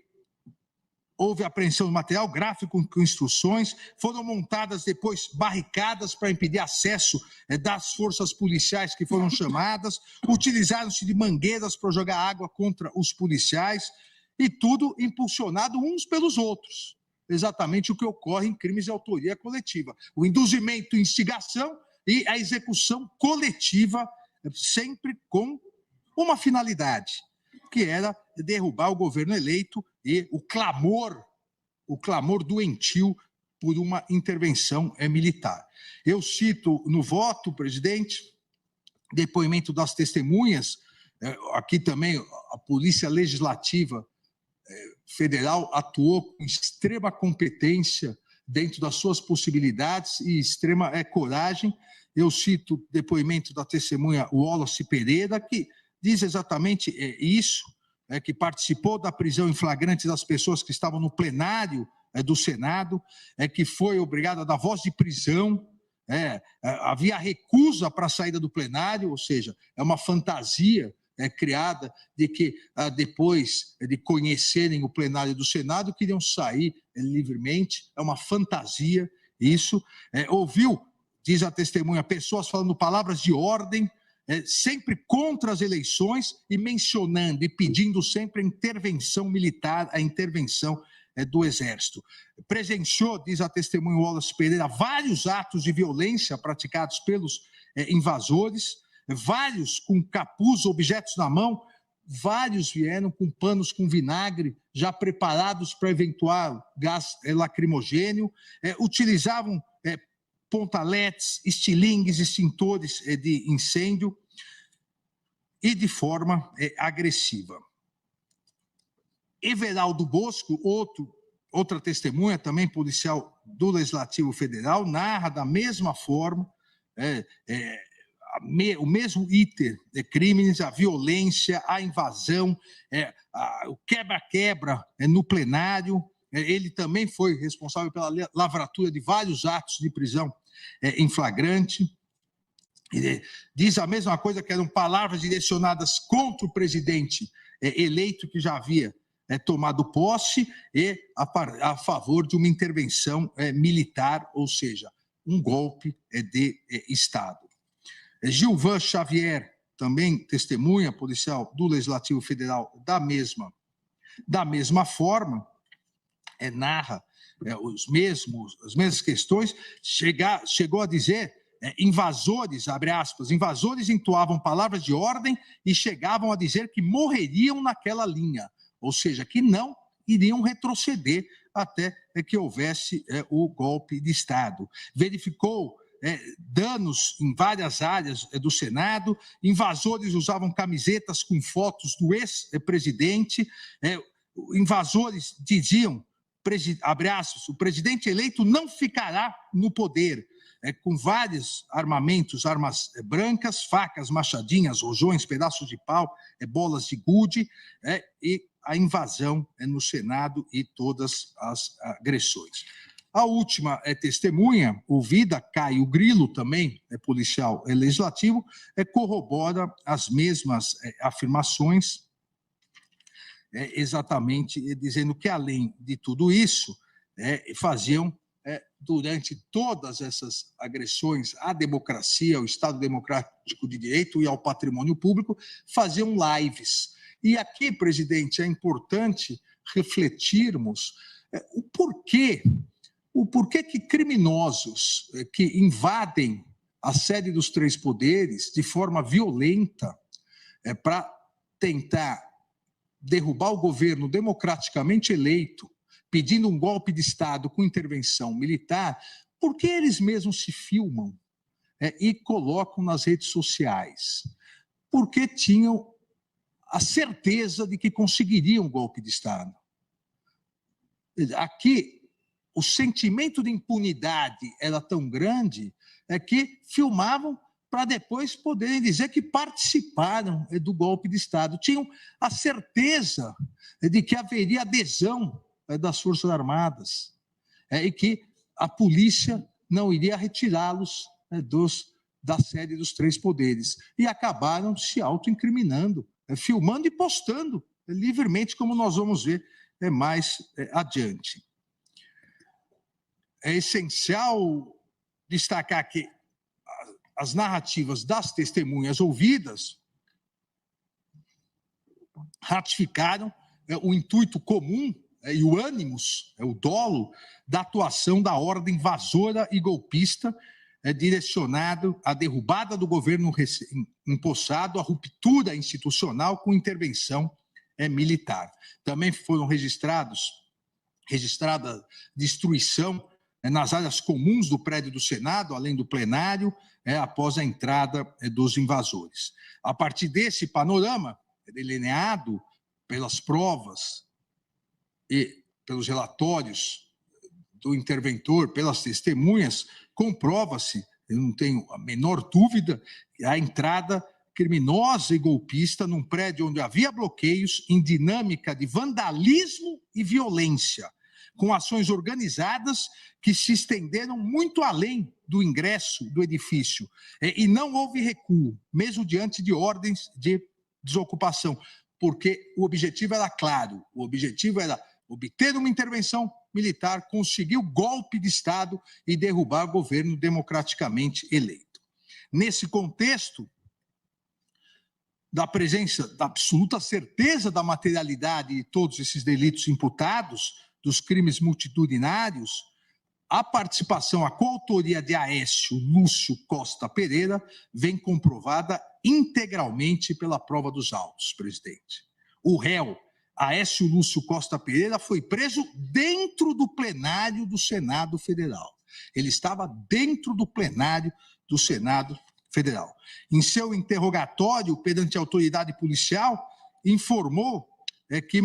houve apreensão de material gráfico com instruções, foram montadas depois barricadas para impedir acesso das forças policiais que foram chamadas, utilizaram-se de mangueiras para jogar água contra os policiais, e tudo impulsionado uns pelos outros. Exatamente o que ocorre em crimes de autoria coletiva. O induzimento, instigação e a execução coletiva, sempre com uma finalidade, que era derrubar o governo eleito e o clamor doentio por uma intervenção militar. Eu cito no voto, presidente, depoimento das testemunhas, aqui também a Polícia Legislativa Federal atuou com extrema competência dentro das suas possibilidades e extrema coragem. Eu cito o depoimento da testemunha Wallace Pereira, que diz exatamente isso, que participou da prisão em flagrante das pessoas que estavam no plenário do Senado, que foi obrigada a dar voz de prisão, havia recusa para a saída do plenário, ou seja, é uma fantasia criada de que depois de conhecerem o plenário do Senado, queriam sair livremente, é uma fantasia isso. Ouviu, diz a testemunha, pessoas falando palavras de ordem, sempre contra as eleições e mencionando e pedindo sempre a intervenção militar, a intervenção do Exército. Presenciou, diz a testemunha Wallace Pereira, vários atos de violência praticados pelos invasores, vários com capuz, objetos na mão, vários vieram com panos com vinagre, já preparados para eventual gás lacrimogênio, utilizavam pontaletes, estilingues, extintores de incêndio e de forma agressiva. Everaldo Bosco, outra testemunha, também policial do Legislativo Federal, narra da mesma forma o mesmo iter de crimes, a violência, a invasão, o quebra-quebra no plenário. Ele também foi responsável pela lavratura de vários atos de prisão em flagrante. Ele diz a mesma coisa, que eram palavras direcionadas contra o presidente eleito, que já havia tomado posse, e a favor de uma intervenção militar, ou seja, um golpe de Estado. Gilvan Xavier, também testemunha policial do Legislativo Federal, da mesma forma, narra as mesmas questões, chegou a dizer, invasores, abre aspas, invasores entoavam palavras de ordem e chegavam a dizer que morreriam naquela linha, ou seja, que não iriam retroceder até que houvesse o golpe de Estado. Verificou danos em várias áreas do Senado, invasores usavam camisetas com fotos do ex-presidente, invasores diziam, abre aspas, o presidente eleito não ficará no poder, com vários armamentos, armas brancas, facas, machadinhas, rojões, pedaços de pau, bolas de gude, e a invasão no Senado e todas as agressões. A última testemunha, ouvida, Caio Grilo, também policial legislativo, corrobora as mesmas afirmações, exatamente dizendo que, além de tudo isso, faziam, durante todas essas agressões à democracia, ao Estado Democrático de Direito e ao patrimônio público, faziam lives. E aqui, presidente, é importante refletirmos o porquê que criminosos que invadem a sede dos três poderes de forma violenta para tentar derrubar o governo democraticamente eleito, pedindo um golpe de Estado com intervenção militar, por que eles mesmos se filmam e colocam nas redes sociais? Porque tinham a certeza de que conseguiriam um golpe de Estado. Aqui, o sentimento de impunidade era tão grande que filmavam para depois poderem dizer que participaram do golpe de Estado. Tinham a certeza de que haveria adesão das Forças Armadas e que a polícia não iria retirá-los da sede dos três poderes. E acabaram se autoincriminando, filmando e postando livremente, como nós vamos ver mais adiante. É essencial destacar que as narrativas das testemunhas ouvidas ratificaram o intuito comum e o ânimos, o dolo da atuação da ordem invasora e golpista direcionado à derrubada do governo empossado, à ruptura institucional com intervenção militar. Também foram registrada destruição nas áreas comuns do prédio do Senado, além do plenário, após a entrada dos invasores. A partir desse panorama, delineado pelas provas e pelos relatórios do interventor, pelas testemunhas, comprova-se, eu não tenho a menor dúvida, a entrada criminosa e golpista num prédio onde havia bloqueios em dinâmica de vandalismo e violência, com ações organizadas que se estenderam muito além do ingresso do edifício. E não houve recuo, mesmo diante de ordens de desocupação, porque o objetivo era claro, o objetivo era obter uma intervenção militar, conseguir o golpe de Estado e derrubar o governo democraticamente eleito. Nesse contexto, da presença, da absoluta certeza da materialidade de todos esses delitos imputados, dos crimes multitudinários, a participação, a coautoria de Aécio Lúcio Costa Pereira vem comprovada integralmente pela prova dos autos, presidente. O réu, Aécio Lúcio Costa Pereira, foi preso dentro do plenário do Senado Federal. Ele estava dentro do plenário do Senado Federal. Em seu interrogatório perante a autoridade policial, informou que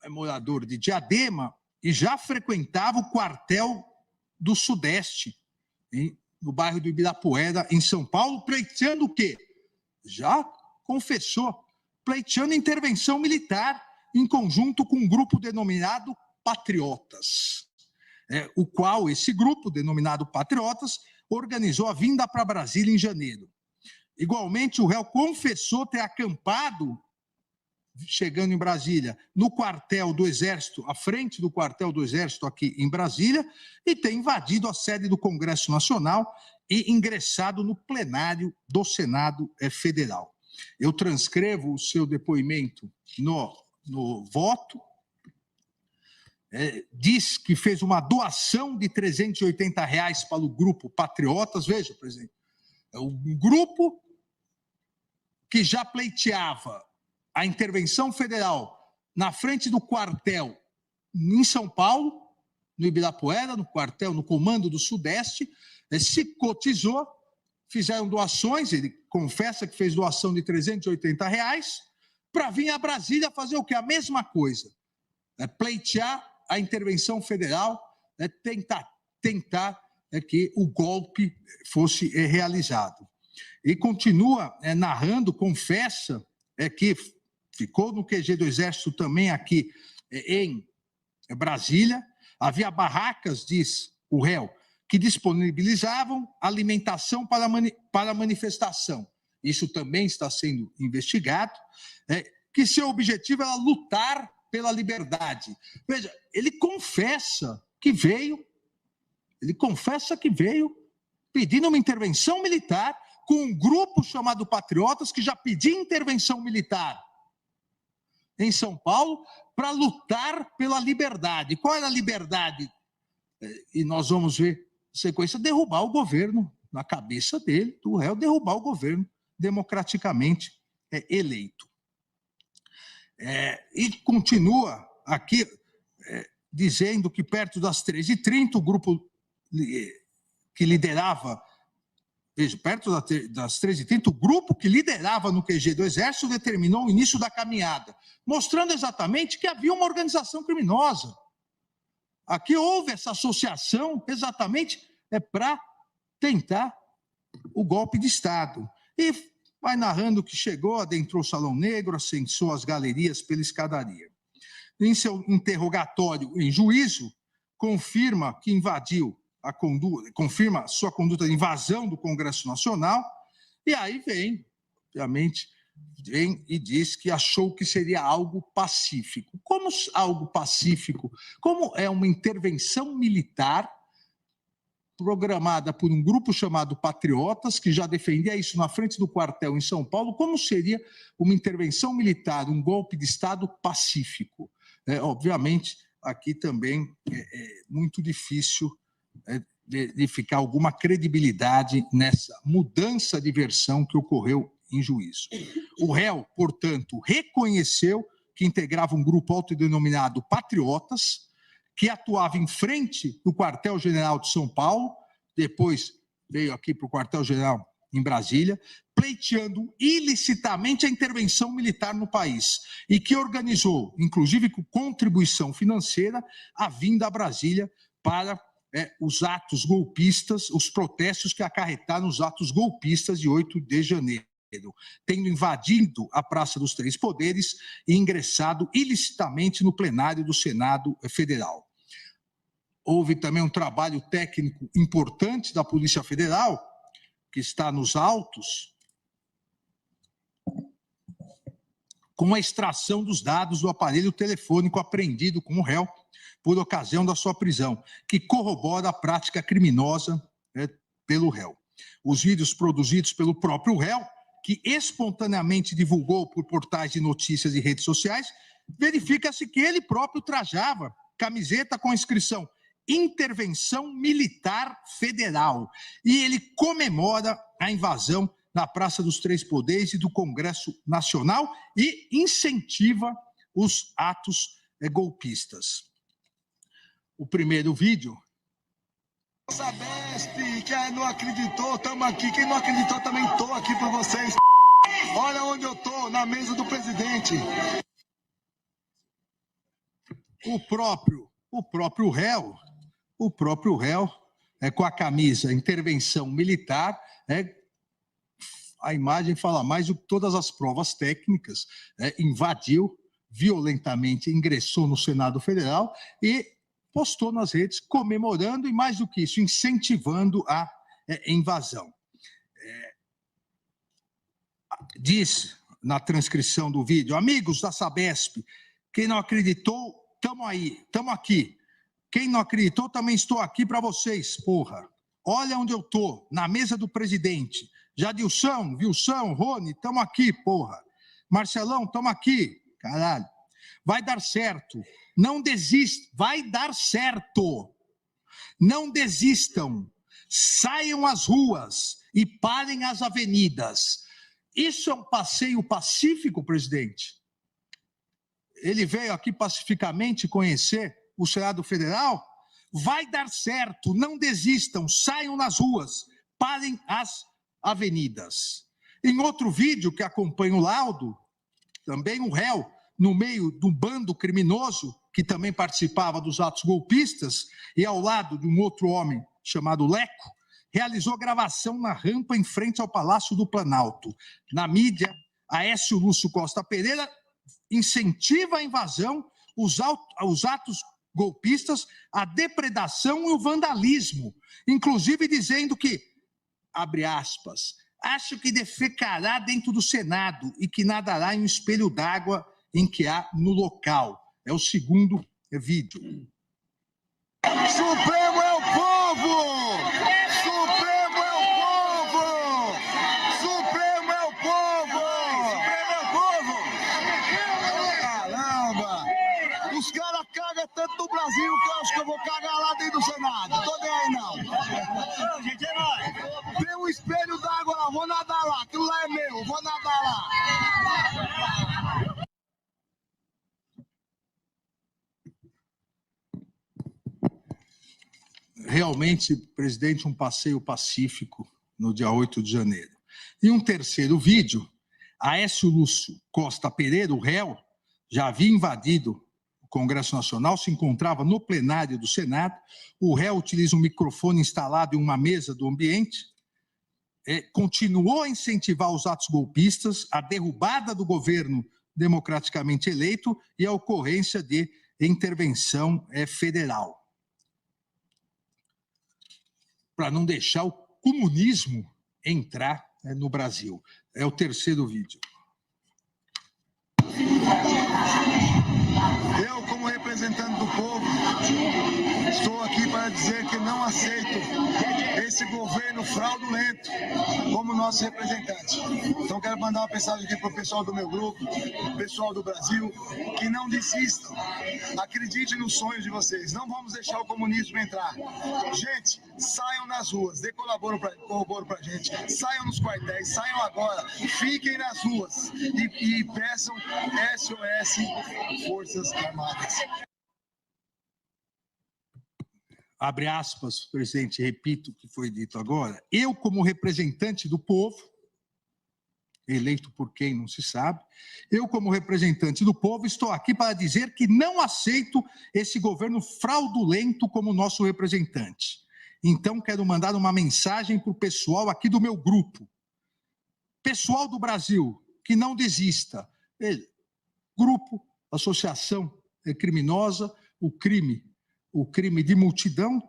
é morador de Diadema e já frequentava o quartel do Sudeste, no bairro do Ibirapuera, em São Paulo, pleiteando o quê? Já confessou, pleiteando intervenção militar em conjunto com um grupo denominado Patriotas, o qual esse grupo, denominado Patriotas, organizou a vinda para Brasília em janeiro. Igualmente, o réu confessou ter acampado, chegando em Brasília, no quartel do Exército, à frente do quartel do Exército aqui em Brasília, e ter invadido a sede do Congresso Nacional e ingressado no plenário do Senado Federal. Eu transcrevo o seu depoimento no voto. Diz que fez uma doação de R$380 para o grupo Patriotas. Veja, presidente, um grupo que já pleiteava a intervenção federal na frente do quartel em São Paulo, no Ibirapuera, no quartel, no Comando do Sudeste, se cotizou, fizeram doações, ele confessa que fez doação de R$380 para vir a Brasília fazer o quê? A mesma coisa, pleitear a intervenção federal, tentar que o golpe fosse realizado. E continua narrando, confessa que ficou no QG do Exército também aqui em Brasília, havia barracas, diz o réu, que disponibilizavam alimentação para a manifestação. Isso também está sendo investigado, que seu objetivo era lutar pela liberdade. Veja, ele confessa que veio pedindo uma intervenção militar com um grupo chamado Patriotas, que já pedia intervenção militar em São Paulo para lutar pela liberdade. Qual era a liberdade? E nós vamos ver sequência, derrubar o governo, na cabeça dele, do réu, derrubar o governo democraticamente eleito. E continua aqui dizendo que perto das 13h30, o grupo que liderava, veja, perto das 13h30, o grupo que liderava no QG do Exército determinou o início da caminhada, mostrando exatamente que havia uma organização criminosa. Aqui houve essa associação exatamente para tentar o golpe de Estado. E vai narrando que chegou, adentrou o Salão Negro, ascensou as galerias pela escadaria. Em seu interrogatório em juízo, confirma que invadiu confirma sua conduta de invasão do Congresso Nacional, e aí vem, obviamente, e diz que achou que seria algo pacífico. Como algo pacífico? Como é uma intervenção militar programada por um grupo chamado Patriotas, que já defendia isso na frente do quartel em São Paulo, como seria uma intervenção militar, um golpe de Estado pacífico? Obviamente, aqui também é muito difícil verificar alguma credibilidade nessa mudança de versão que ocorreu em juízo. O réu, portanto, reconheceu que integrava um grupo autodenominado Patriotas, que atuava em frente do quartel-general de São Paulo, depois veio aqui para o quartel-general em Brasília, pleiteando ilicitamente a intervenção militar no país, e que organizou, inclusive com contribuição financeira, a vinda a Brasília para os atos golpistas, os protestos que acarretaram os atos golpistas de 8 de janeiro, tendo invadido a Praça dos Três Poderes e ingressado ilicitamente no plenário do Senado Federal. Houve também um trabalho técnico importante da Polícia Federal, que está nos autos, com a extração dos dados do aparelho telefônico apreendido com o réu por ocasião da sua prisão, que corrobora a prática criminosa pelo réu. Os vídeos produzidos pelo próprio réu, que espontaneamente divulgou por portais de notícias e redes sociais, verifica-se que ele próprio trajava camiseta com a inscrição Intervenção Militar Federal, e ele comemora a invasão na Praça dos Três Poderes e do Congresso Nacional e incentiva os atos golpistas. O primeiro vídeo. Sabesp, quem não acreditou, estamos aqui. Quem não acreditou, também estou aqui por vocês. Olha onde eu estou, na mesa do presidente. O próprio réu, com a camisa Intervenção Militar, a imagem fala mais do que todas as provas técnicas, invadiu violentamente, ingressou no Senado Federal e postou nas redes comemorando e, mais do que isso, incentivando a invasão. Diz na transcrição do vídeo: amigos da Sabesp, quem não acreditou, estamos aí, estamos aqui. Quem não acreditou, também estou aqui para vocês, porra. Olha onde eu estou, na mesa do presidente. Jadilson, Wilson, Rony, estamos aqui, porra. Marcelão, estamos aqui, caralho. Vai dar certo. Não desistam, vai dar certo. Não desistam. Saiam às ruas e parem as avenidas. Isso é um passeio pacífico, presidente? Ele veio aqui pacificamente conhecer o Senado Federal? Vai dar certo, não desistam, saiam nas ruas, parem as avenidas. Em outro vídeo que acompanha o laudo, também o réu, no meio do bando criminoso, que também participava dos atos golpistas, e ao lado de um outro homem chamado Leco, realizou gravação na rampa em frente ao Palácio do Planalto. Na mídia, Aécio Lúcio Costa Pereira incentiva a invasão, os atos golpistas, a depredação e o vandalismo, inclusive dizendo que, abre aspas, acho que defecará dentro do Senado e que nadará em um espelho d'água em que há no local. É o segundo vídeo. Supremo é o povo! Supremo é o povo! Supremo é o povo! Supremo é o povo! Caramba! Os caras cagam tanto no Brasil que eu acho que eu vou cagar lá dentro do Senado. Tô nem aí, não. Não, gente, é nóis. Tem um espelho d'água lá, vou nadar lá. Aquilo lá é meu, vou nadar lá. Realmente, presidente, um passeio pacífico no dia 8 de janeiro. E um terceiro vídeo, Aécio Lúcio Costa Pereira, o réu, já havia invadido o Congresso Nacional, se encontrava no plenário do Senado. O réu utiliza um microfone instalado em uma mesa do ambiente, continuou a incentivar os atos golpistas, a derrubada do governo democraticamente eleito e a ocorrência de intervenção federal, para não deixar o comunismo entrar no Brasil. É o terceiro vídeo. Eu, como representante do povo, estou aqui para dizer que não aceito esse governo fraudulento como nosso representante. Então quero mandar uma mensagem aqui para o pessoal do meu grupo, pessoal do Brasil, que não desistam. Acreditem nos sonhos de vocês. Não vamos deixar o comunismo entrar. Gente, saiam nas ruas, dê corroboro para a gente. Saiam nos quartéis, saiam agora. Fiquem nas ruas e peçam SOS Forças Armadas. Abre aspas, presidente, repito o que foi dito agora. Eu, como representante do povo, eleito por quem não se sabe, eu, como representante do povo, estou aqui para dizer que não aceito esse governo fraudulento como nosso representante. Então, quero mandar uma mensagem para o pessoal aqui do meu grupo. Pessoal do Brasil, que não desista. Grupo, associação criminosa, o crime de multidão,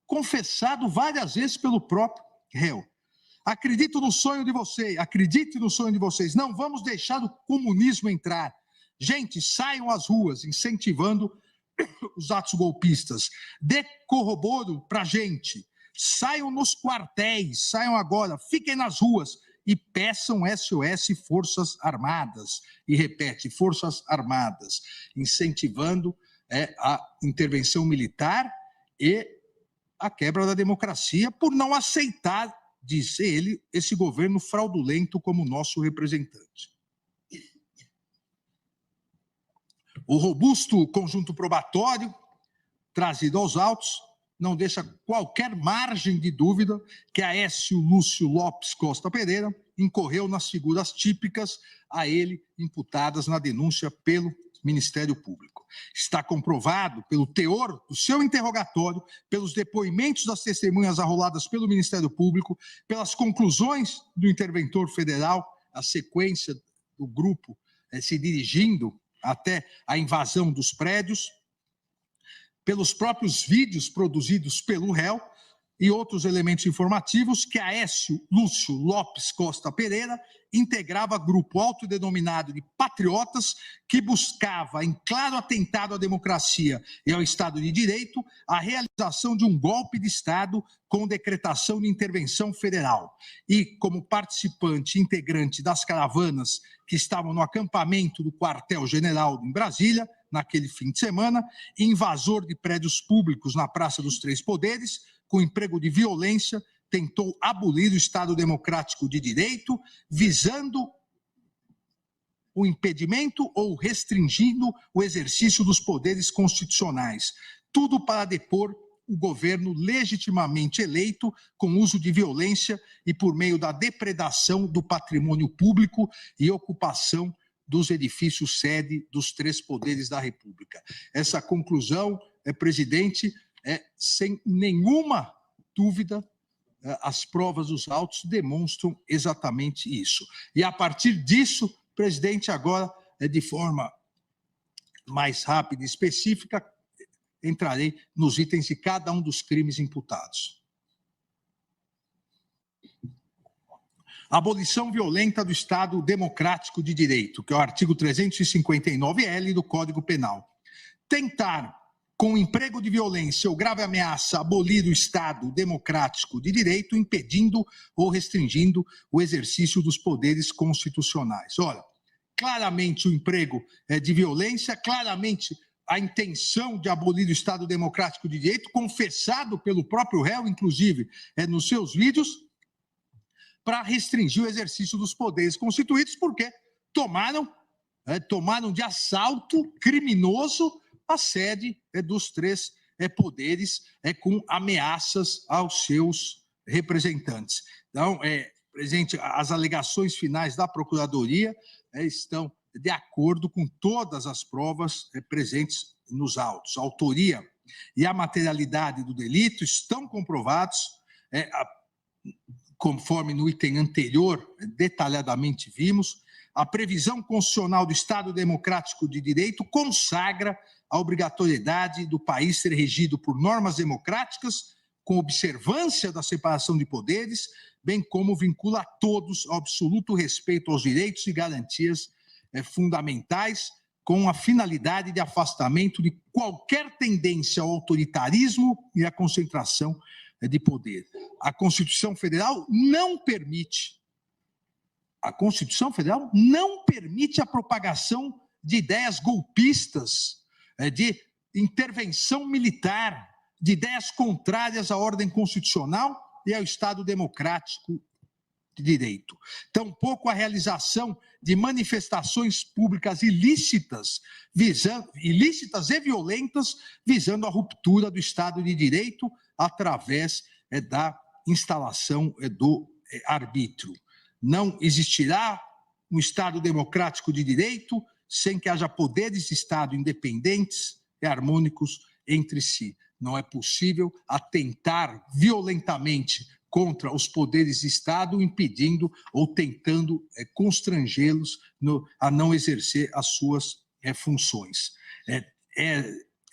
confessado várias vezes pelo próprio réu. Acredite no sonho de vocês, não vamos deixar o comunismo entrar. Gente, saiam às ruas incentivando os atos golpistas. Dê corroboro para a gente. Saiam nos quartéis, saiam agora, fiquem nas ruas e peçam SOS Forças Armadas. E repete, Forças Armadas, incentivando a intervenção militar e a quebra da democracia por não aceitar, diz ele, esse governo fraudulento como nosso representante. O robusto conjunto probatório trazido aos autos não deixa qualquer margem de dúvida que Aécio Lúcio Lopes Costa Pereira incorreu nas figuras típicas a ele imputadas na denúncia pelo Ministério Público. Está comprovado pelo teor do seu interrogatório, pelos depoimentos das testemunhas arroladas pelo Ministério Público, pelas conclusões do interventor federal, a sequência do grupo se dirigindo até a invasão dos prédios, pelos próprios vídeos produzidos pelo réu e outros elementos informativos que Aécio Lúcio Lopes Costa Pereira integrava grupo autodenominado de patriotas que buscava, em claro atentado à democracia e ao Estado de Direito, a realização de um golpe de Estado com decretação de intervenção federal. E, como participante integrante das caravanas que estavam no acampamento do quartel-general em Brasília, naquele fim de semana, invasor de prédios públicos na Praça dos Três Poderes, com emprego de violência, tentou abolir o Estado Democrático de Direito, visando o impedimento ou restringindo o exercício dos poderes constitucionais. Tudo para depor o governo legitimamente eleito com uso de violência e por meio da depredação do patrimônio público e ocupação dos edifícios sede dos três poderes da República. Essa conclusão, presidente, sem nenhuma dúvida, as provas dos autos demonstram exatamente isso. E a partir disso, presidente, agora, de forma mais rápida e específica, entrarei nos itens de cada um dos crimes imputados. Abolição violenta do Estado Democrático de Direito, que é o artigo 359-L do Código Penal. Tentar, com emprego de violência ou grave ameaça, abolir o Estado Democrático de Direito, impedindo ou restringindo o exercício dos poderes constitucionais. Ora, claramente o emprego de violência, claramente a intenção de abolir o Estado Democrático de Direito, confessado pelo próprio réu, inclusive, nos seus vídeos, para restringir o exercício dos poderes constituídos, porque tomaram de assalto criminoso a sede dos três poderes com ameaças aos seus representantes. Então, presidente, as alegações finais da Procuradoria estão de acordo com todas as provas presentes nos autos. A autoria e a materialidade do delito estão comprovados, conforme no item anterior detalhadamente vimos. A previsão constitucional do Estado Democrático de Direito consagra a obrigatoriedade do país ser regido por normas democráticas, com observância da separação de poderes, bem como vincula a todos ao absoluto respeito aos direitos e garantias fundamentais, com a finalidade de afastamento de qualquer tendência ao autoritarismo e à concentração de poder. A Constituição Federal não permite a propagação de ideias golpistas, de intervenção militar, de ideias contrárias à ordem constitucional e ao Estado Democrático de Direito. Tampouco a realização de manifestações públicas ilícitas e violentas, visando a ruptura do Estado de Direito através da instalação do arbítrio. Não existirá um Estado democrático de direito sem que haja poderes de Estado independentes e harmônicos entre si. Não é possível atentar violentamente contra os poderes de Estado, impedindo ou tentando constrangê-los a não exercer as suas funções.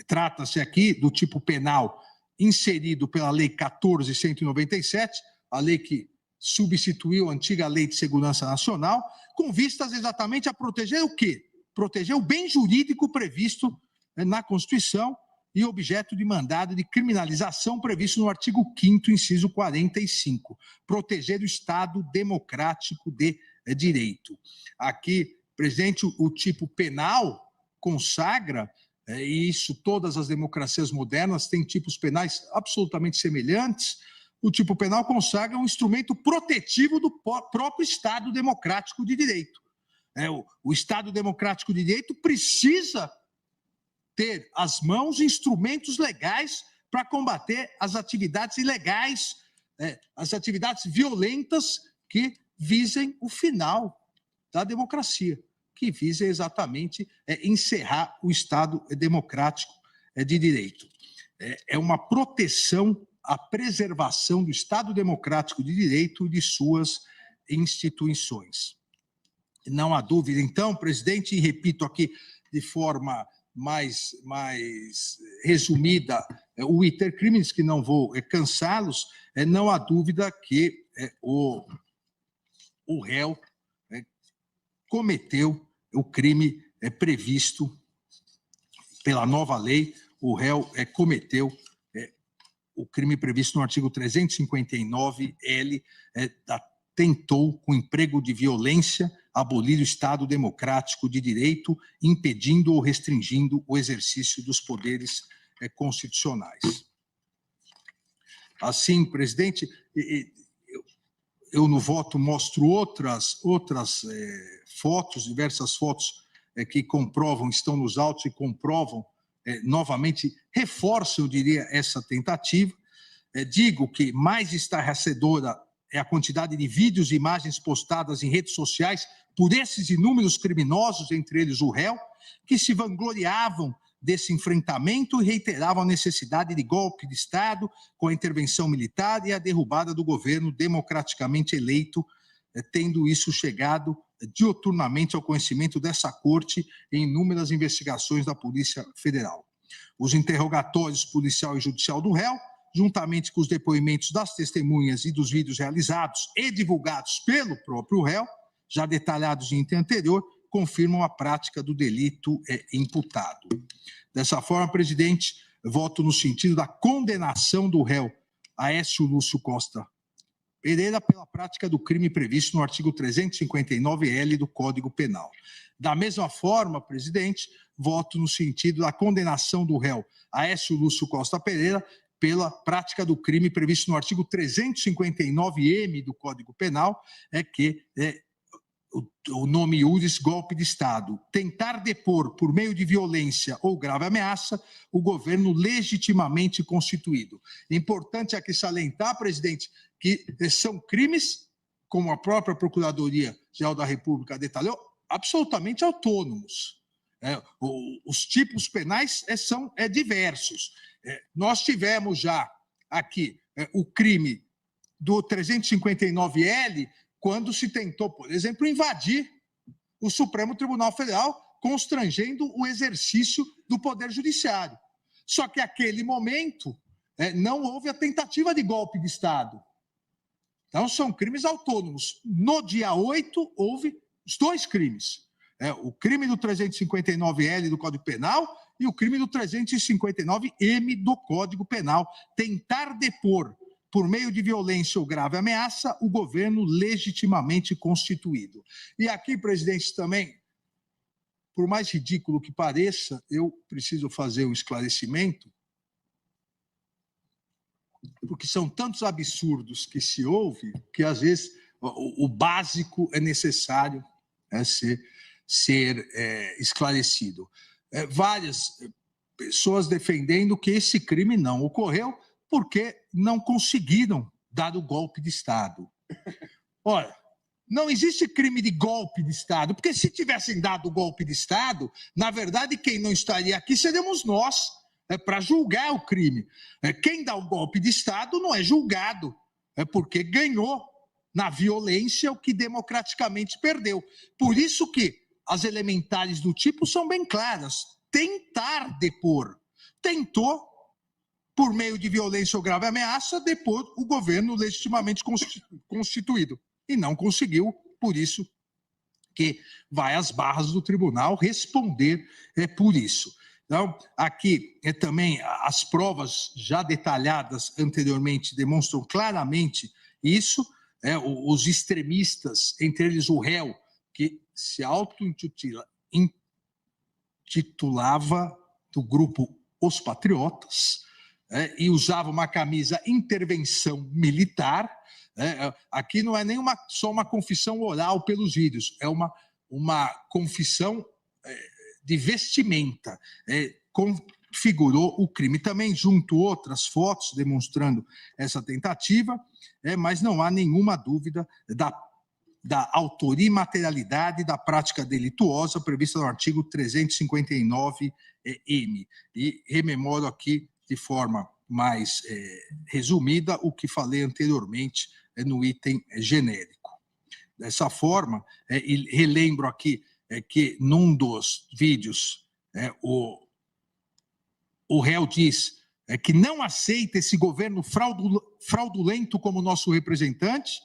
Trata-se aqui do tipo penal inserido pela Lei 14.197, a lei que substituiu a antiga Lei de Segurança Nacional, com vistas exatamente a proteger o quê? Proteger o bem jurídico previsto na Constituição e objeto de mandado de criminalização previsto no artigo 5º, inciso 45, proteger o Estado Democrático de Direito. Aqui, presidente, o tipo penal consagra, e isso todas as democracias modernas têm tipos penais absolutamente semelhantes, o tipo penal consagra um instrumento protetivo do próprio Estado Democrático de Direito. O Estado Democrático de Direito precisa ter às mãos instrumentos legais para combater as atividades ilegais, as atividades violentas que visem o final da democracia, que visem exatamente encerrar o Estado Democrático de Direito. É uma proteção à preservação do Estado Democrático de Direito e de suas instituições. Não há dúvida, então, presidente, e repito aqui de forma mais resumida o iter crimes, que não vou cansá-los, não há dúvida que o réu cometeu o crime previsto pela nova lei, o réu cometeu o crime previsto no artigo 359-L, tentou, com emprego de violência, abolir o Estado Democrático de Direito, impedindo ou restringindo o exercício dos poderes constitucionais. Assim, presidente, eu no voto mostro outras fotos, diversas fotos que comprovam, estão nos autos e comprovam, novamente, reforçam, eu diria, essa tentativa. Digo que mais estarrecedora é a quantidade de vídeos e imagens postadas em redes sociais por esses inúmeros criminosos, entre eles o réu, que se vangloriavam desse enfrentamento e reiteravam a necessidade de golpe de Estado com a intervenção militar e a derrubada do governo democraticamente eleito, tendo isso chegado diuturnamente ao conhecimento dessa corte em inúmeras investigações da Polícia Federal. Os interrogatórios policial e judicial do réu, juntamente com os depoimentos das testemunhas e dos vídeos realizados e divulgados pelo próprio réu, já detalhados em item anterior, confirmam a prática do delito imputado. Dessa forma, presidente, voto no sentido da condenação do réu Aécio Lúcio Costa Pereira pela prática do crime previsto no artigo 359-L do Código Penal. Da mesma forma, presidente, voto no sentido da condenação do réu Aécio Lúcio Costa Pereira pela prática do crime previsto no artigo 359-M do Código Penal, que o nome iuris, golpe de Estado, tentar depor por meio de violência ou grave ameaça o governo legitimamente constituído. Importante aqui salientar, presidente, que são crimes, como a própria Procuradoria-Geral da República detalhou, absolutamente autônomos. Os tipos penais são diversos. Nós tivemos já aqui o crime do 359-L, quando se tentou, por exemplo, invadir o Supremo Tribunal Federal, constrangendo o exercício do Poder Judiciário. Só que, naquele momento, não houve a tentativa de golpe de Estado. Então, são crimes autônomos. No dia 8, houve os dois crimes. O crime do 359-L do Código Penal e o crime do 359-M do Código Penal. Tentar depor por meio de violência ou grave ameaça, o governo legitimamente constituído. E aqui, presidente, também, por mais ridículo que pareça, eu preciso fazer um esclarecimento, porque são tantos absurdos que se ouve, que às vezes o básico é necessário ser esclarecido. Várias pessoas defendendo que esse crime não ocorreu, porque não conseguiram dar o golpe de Estado. Ora, não existe crime de golpe de Estado, porque se tivessem dado o golpe de Estado, na verdade, quem não estaria aqui seríamos nós, para julgar o crime. Quem dá o golpe de Estado não é julgado, porque ganhou na violência o que democraticamente perdeu. Por isso que as elementares do tipo são bem claras. Tentar depor. Tentou, por meio de violência ou grave ameaça, depor o governo legitimamente constituído. E não conseguiu, por isso que vai às barras do tribunal responder por isso. Então, aqui também as provas já detalhadas anteriormente demonstram claramente isso. Os extremistas, entre eles o réu, que se auto-intitulava do grupo Os Patriotas, e usava uma camisa intervenção militar. Aqui não é nem só uma confissão oral pelos vídeos, é uma confissão de vestimenta. Configurou o crime. Também junto outras fotos demonstrando essa tentativa, mas não há nenhuma dúvida da autoria e materialidade da prática delituosa prevista no artigo 359-M. E rememoro aqui de forma mais resumida o que falei anteriormente no item genérico. Dessa forma, e relembro aqui que num dos vídeos o réu diz que não aceita esse governo fraudulento como nosso representante,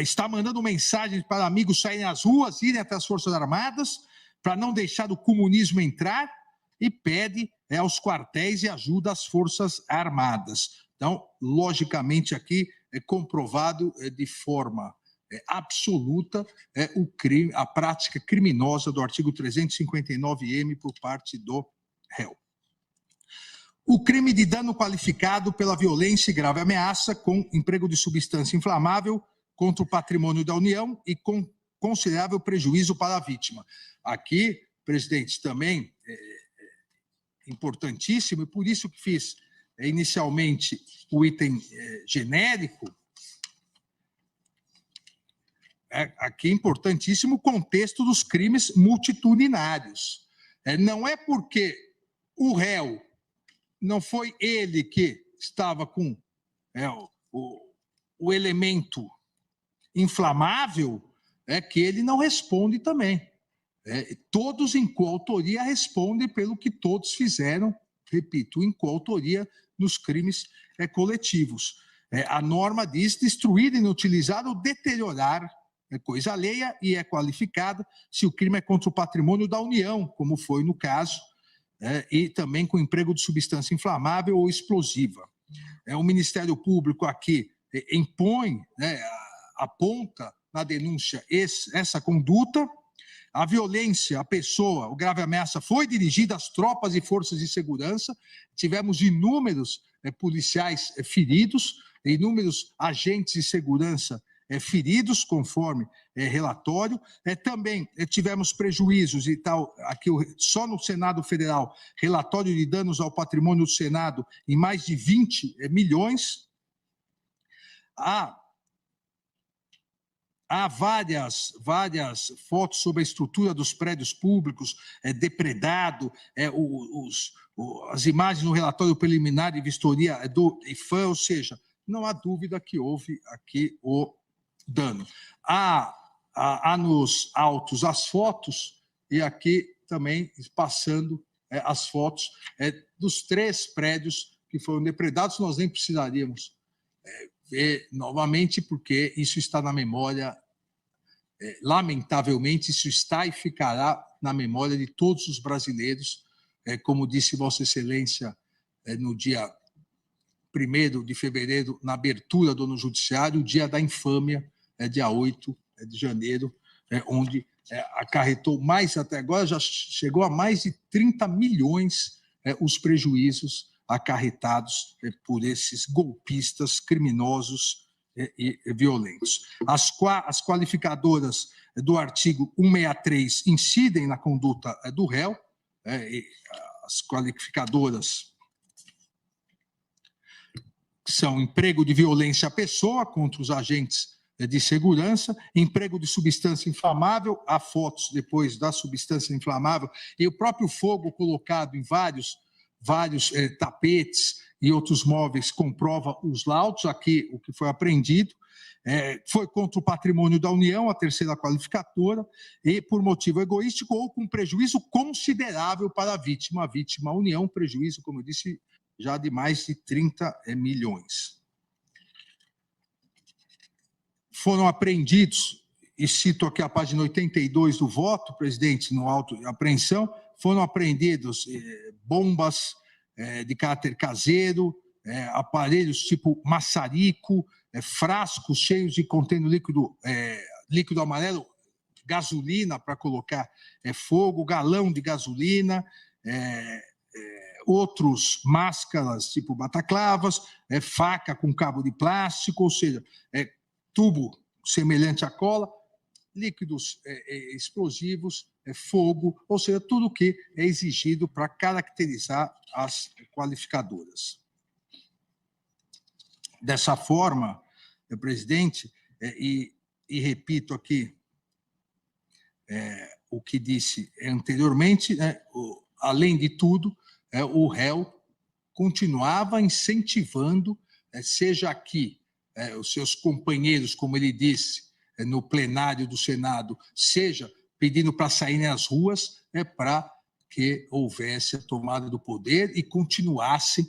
está mandando mensagens para amigos saírem às ruas, irem até as Forças Armadas, para não deixar o comunismo entrar, e pede aos quartéis e ajuda às Forças Armadas. Então, logicamente, aqui é comprovado de forma absoluta a prática criminosa do artigo 359-M por parte do réu. O crime de dano qualificado pela violência e grave ameaça com emprego de substância inflamável contra o patrimônio da União e com considerável prejuízo para a vítima. Aqui, presidente, também importantíssimo, e por isso que fiz inicialmente o item genérico, aqui importantíssimo o contexto dos crimes multitudinários. Não é porque o réu não foi ele que estava com o elemento inflamável que ele não responde também. todos em coautoria respondem pelo que todos fizeram, repito, em coautoria nos crimes coletivos. A norma diz destruir, inutilizar ou deteriorar é coisa alheia e é qualificada se o crime é contra o patrimônio da União, como foi no caso, e também com emprego de substância inflamável ou explosiva. O Ministério Público aqui impõe, aponta na denúncia essa conduta. A violência, a pessoa, o grave ameaça foi dirigida às tropas e forças de segurança. Tivemos inúmeros policiais feridos, inúmeros agentes de segurança feridos, conforme relatório. Também tivemos prejuízos e tal, aqui só no Senado Federal, relatório de danos ao patrimônio do Senado em mais de 20 milhões. Há várias fotos sobre a estrutura dos prédios públicos, depredado, as imagens no relatório preliminar de vistoria do IFAM, ou seja, não há dúvida que houve aqui o dano. Há nos autos as fotos, e aqui também passando as fotos dos 3 prédios que foram depredados. Nós nem precisaríamos ver novamente, porque isso está na memória, lamentavelmente, isso está e ficará na memória de todos os brasileiros, como disse Vossa Excelência no dia 1º de fevereiro, na abertura do ano judiciário, o dia da infâmia, dia 8 de janeiro, onde acarretou mais, até agora já chegou a mais de 30 milhões os prejuízos acarretados por esses golpistas criminosos e violentos. As qualificadoras do artigo 163 incidem na conduta do réu, as qualificadoras são emprego de violência à pessoa contra os agentes de segurança, emprego de substância inflamável, há fotos depois da substância inflamável, e o próprio fogo colocado em vários tapetes e outros móveis comprova os laudos. Aqui o que foi apreendido foi contra o patrimônio da União, a terceira qualificadora, e por motivo egoístico ou com prejuízo considerável para a vítima a União, prejuízo, como eu disse, já de mais de 30 milhões. Foram apreendidos, e cito aqui a página 82 do voto, presidente, no auto de apreensão, foram apreendidos bombas de caráter caseiro, aparelhos tipo maçarico, frascos cheios de contendo líquido amarelo, gasolina para colocar fogo, galão de gasolina, outros máscaras tipo bataclavas, faca com cabo de plástico, ou seja, tubo semelhante à cola, líquidos explosivos, fogo, ou seja, tudo o que é exigido para caracterizar as qualificadoras. Dessa forma, presidente, e repito aqui o que disse anteriormente, além de tudo, o réu continuava incentivando, seja aqui, os seus companheiros, como ele disse, no plenário do Senado, seja pedindo para saírem às ruas, para que houvesse a tomada do poder e continuassem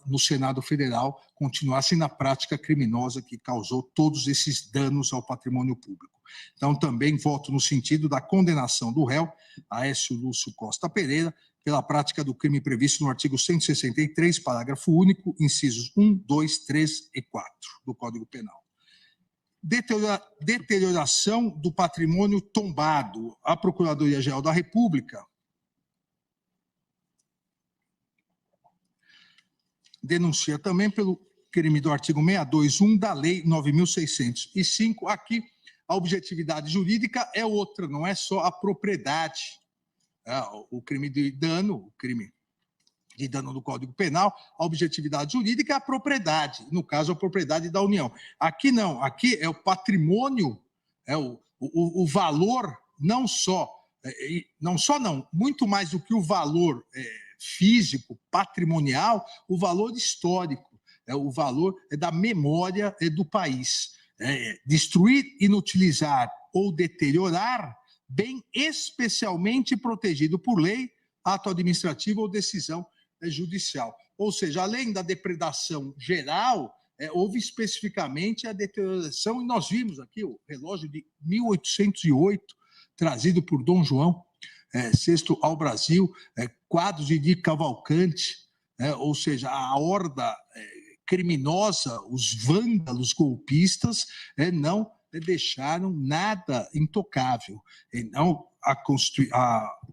no Senado Federal, continuassem na prática criminosa que causou todos esses danos ao patrimônio público. Então, também voto no sentido da condenação do réu, Aécio Lúcio Costa Pereira, pela prática do crime previsto no artigo 163, parágrafo único, incisos 1, 2, 3 e 4 do Código Penal. Deterioração do patrimônio tombado. A Procuradoria-Geral da República denuncia também pelo crime do artigo 621 da Lei 9.605. Aqui, a objetividade jurídica é outra, não é só a propriedade. O crime de dano, no Código Penal, a objetividade jurídica é a propriedade, no caso, a propriedade da União. Aqui não, aqui é o patrimônio, o valor, muito mais do que o valor físico, patrimonial, o valor histórico, o valor da memória do país. Destruir, inutilizar ou deteriorar bem especialmente protegido por lei, ato administrativo ou decisão judicial. Ou seja, além da depredação geral, houve especificamente a deterioração, e nós vimos aqui o relógio de 1808, trazido por Dom João VI ao Brasil, quadros de Di Cavalcanti, ou seja, a horda criminosa, os vândalos golpistas, não deixaram nada intocável. Então, a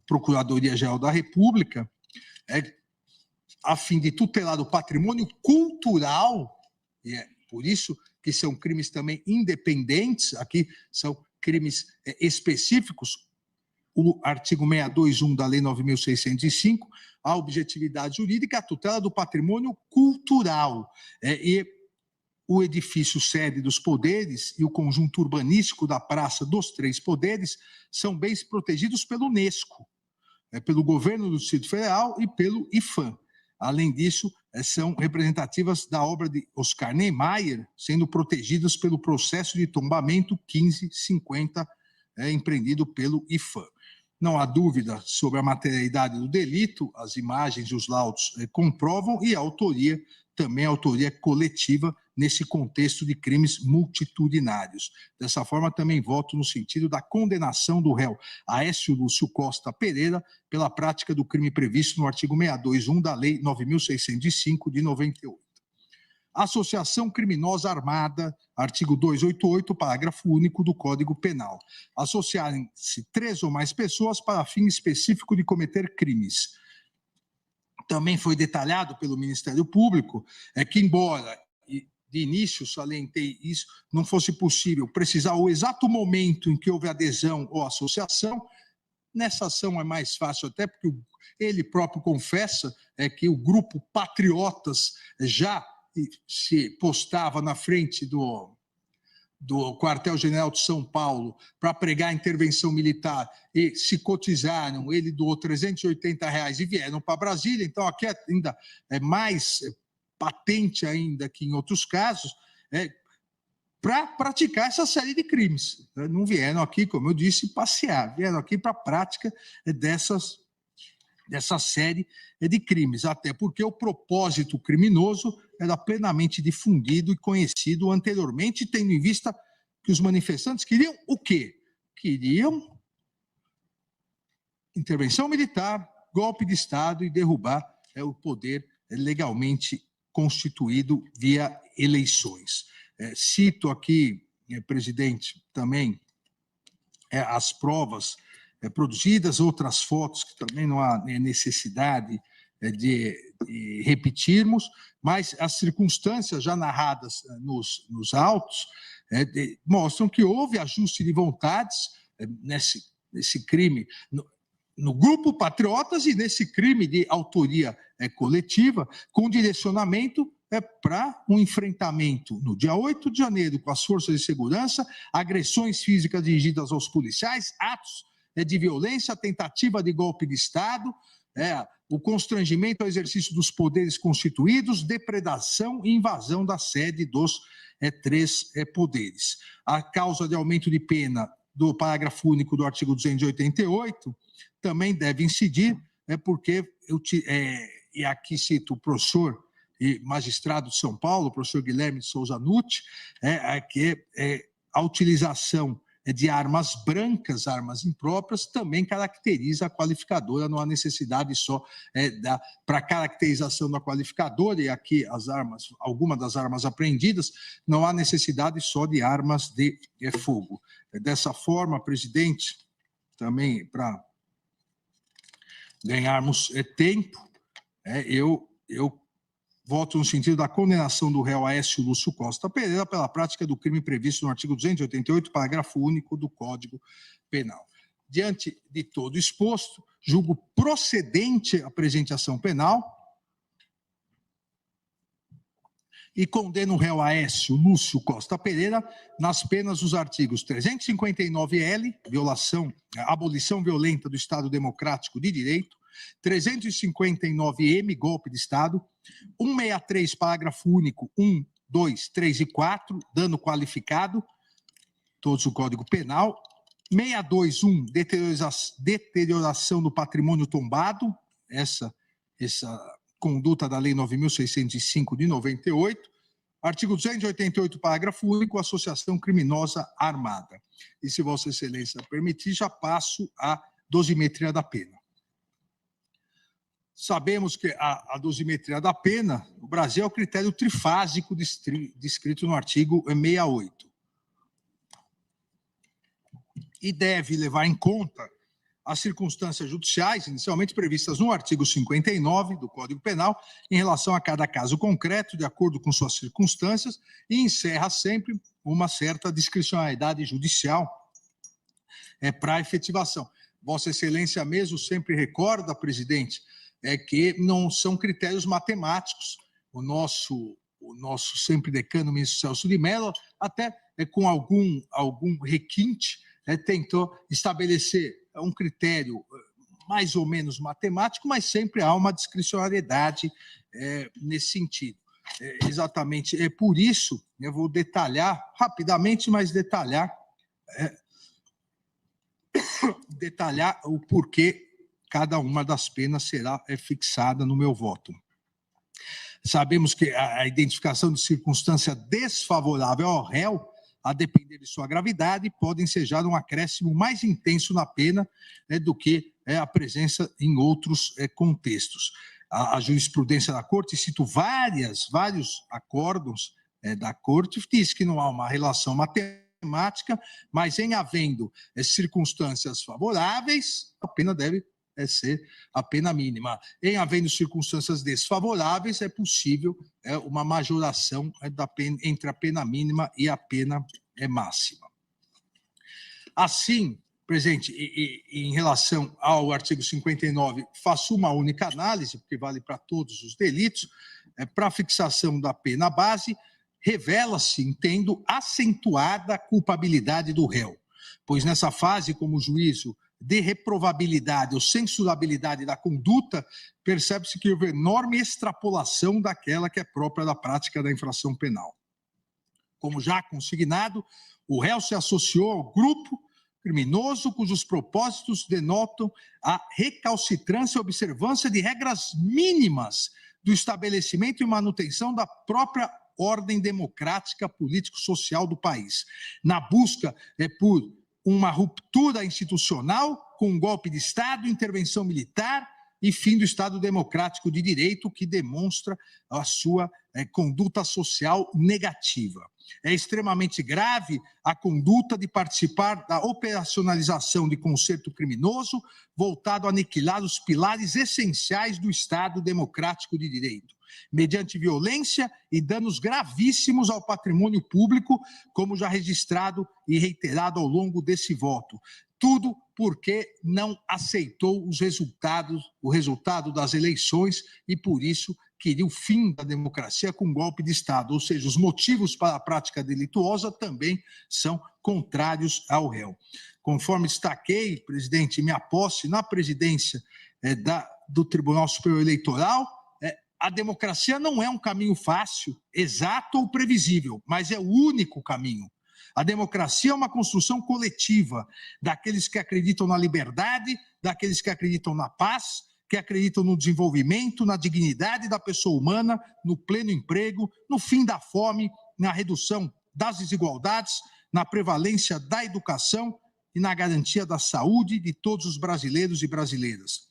Procuradoria-Geral da República, a fim de tutelar o patrimônio cultural, e é por isso que são crimes também independentes, aqui são crimes específicos, o artigo 621 da Lei 9.605, a objetividade jurídica, a tutela do patrimônio cultural. E o edifício sede dos poderes e o conjunto urbanístico da Praça dos Três Poderes são bens protegidos pela Unesco, pelo governo do Distrito Federal e pelo IPHAN. Além disso, são representativas da obra de Oscar Niemeyer, sendo protegidas pelo processo de tombamento 1550, empreendido pelo IPHAN. Não há dúvida sobre a materialidade do delito, as imagens e os laudos comprovam, e a autoria, também a autoria coletiva, nesse contexto de crimes multitudinários. Dessa forma, também voto no sentido da condenação do réu Aécio Lúcio Costa Pereira pela prática do crime previsto no artigo 621 da Lei 9.605 de 98. Associação criminosa armada, artigo 288, parágrafo único do Código Penal. Associarem-se 3 ou mais pessoas para fim específico de cometer crimes. Também foi detalhado pelo Ministério Público que, embora de início salientei isso, não fosse possível precisar o exato momento em que houve adesão ou associação, nessa ação é mais fácil, até porque ele próprio confessa que o grupo Patriotas já se postava na frente do quartel-general de São Paulo para pregar a intervenção militar e se cotizaram, ele doou R$380 e vieram para Brasília. Então, aqui ainda é mais patente ainda que em outros casos, para praticar essa série de crimes. Não vieram aqui, como eu disse, passear, vieram aqui para a prática dessa série de crimes, até porque o propósito criminoso era plenamente difundido e conhecido anteriormente, tendo em vista que os manifestantes queriam o quê? Queriam intervenção militar, golpe de Estado e derrubar o poder legalmente constituído via eleições. Cito aqui, presidente, também as provas produzidas, outras fotos que também não há necessidade de repetirmos, mas as circunstâncias já narradas nos autos mostram que houve ajuste de vontades nesse crime, no grupo Patriotas e nesse crime de autoria coletiva, com direcionamento para um enfrentamento no dia 8 de janeiro com as forças de segurança, agressões físicas dirigidas aos policiais, atos de violência, tentativa de golpe de Estado, o constrangimento ao exercício dos poderes constituídos, depredação e invasão da sede dos 3 poderes. A causa de aumento de pena do parágrafo único do artigo 288 também deve incidir, porque, e aqui cito o professor e magistrado de São Paulo, o professor Guilherme de Souza Nutti, que a utilização de armas brancas, armas impróprias, também caracteriza a qualificadora, não há necessidade só para a caracterização da qualificadora, e aqui algumas das armas apreendidas, não há necessidade só de armas de fogo. Dessa forma, presidente, também para ganharmos tempo, eu voto no sentido da condenação do réu Aécio Lúcio Costa Pereira pela prática do crime previsto no artigo 288, parágrafo único do Código Penal. Diante de todo exposto, julgo procedente a presente ação penal e condeno o réu Aécio Lúcio Costa Pereira nas penas dos artigos 359-L, abolição violenta do Estado Democrático de Direito, 359-M, golpe de Estado, 163, parágrafo único, 1, 2, 3 e 4, dano qualificado, todos o Código Penal, 621, deterioração do patrimônio tombado, essa conduta da Lei 9.605 de 98. Artigo 288, parágrafo único, associação criminosa armada. E, se Vossa Excelência permitir, já passo à dosimetria da pena. Sabemos que a dosimetria da pena, no Brasil, é o critério trifásico descrito no artigo 68. E deve levar em conta as circunstâncias judiciais, inicialmente previstas no artigo 59 do Código Penal, em relação a cada caso concreto, de acordo com suas circunstâncias, e encerra sempre uma certa discricionalidade judicial para a efetivação. Vossa Excelência mesmo sempre recorda, presidente, que não são critérios matemáticos. O nosso sempre decano, ministro Celso de Mello, até com algum requinte, tentou estabelecer um critério mais ou menos matemático, mas sempre há uma discricionariedade nesse sentido. Exatamente, é por isso, eu vou detalhar rapidamente, mas detalhar o porquê cada uma das penas será fixada no meu voto. Sabemos que a identificação de circunstância desfavorável ao réu, a depender de sua gravidade, pode ensejar um acréscimo mais intenso na pena do que a presença em outros contextos. A jurisprudência da Corte, cito vários acórdãos da Corte, diz que não há uma relação matemática, mas em havendo circunstâncias favoráveis, a pena deve ser a pena mínima. Em havendo circunstâncias desfavoráveis, é possível uma majoração da pena, entre a pena mínima e a pena máxima. Assim, presidente, em relação ao artigo 59, faço uma única análise, porque vale para todos os delitos. Para a fixação da pena base, revela-se, entendo, acentuada a culpabilidade do réu, pois nessa fase, como juízo de reprovabilidade ou censurabilidade da conduta, percebe-se que houve enorme extrapolação daquela que é própria da prática da infração penal. Como já consignado, o réu se associou ao grupo criminoso cujos propósitos denotam a recalcitrância e observância de regras mínimas do estabelecimento e manutenção da própria ordem democrática, político-social do país, na busca por uma ruptura institucional com um golpe de Estado, intervenção militar e fim do Estado democrático de direito, que demonstra a sua conduta social negativa. É extremamente grave a conduta de participar da operacionalização de concerto criminoso voltado a aniquilar os pilares essenciais do Estado democrático de direito, mediante violência e danos gravíssimos ao patrimônio público, como já registrado e reiterado ao longo desse voto. Tudo porque não aceitou o resultado das eleições e, por isso, queria o fim da democracia com um golpe de Estado. Ou seja, os motivos para a prática delituosa também são contrários ao réu. Conforme destaquei, presidente, minha posse na presidência do Tribunal Superior Eleitoral, a democracia não é um caminho fácil, exato ou previsível, mas é o único caminho. A democracia é uma construção coletiva daqueles que acreditam na liberdade, daqueles que acreditam na paz, que acreditam no desenvolvimento, na dignidade da pessoa humana, no pleno emprego, no fim da fome, na redução das desigualdades, na prevalência da educação e na garantia da saúde de todos os brasileiros e brasileiras.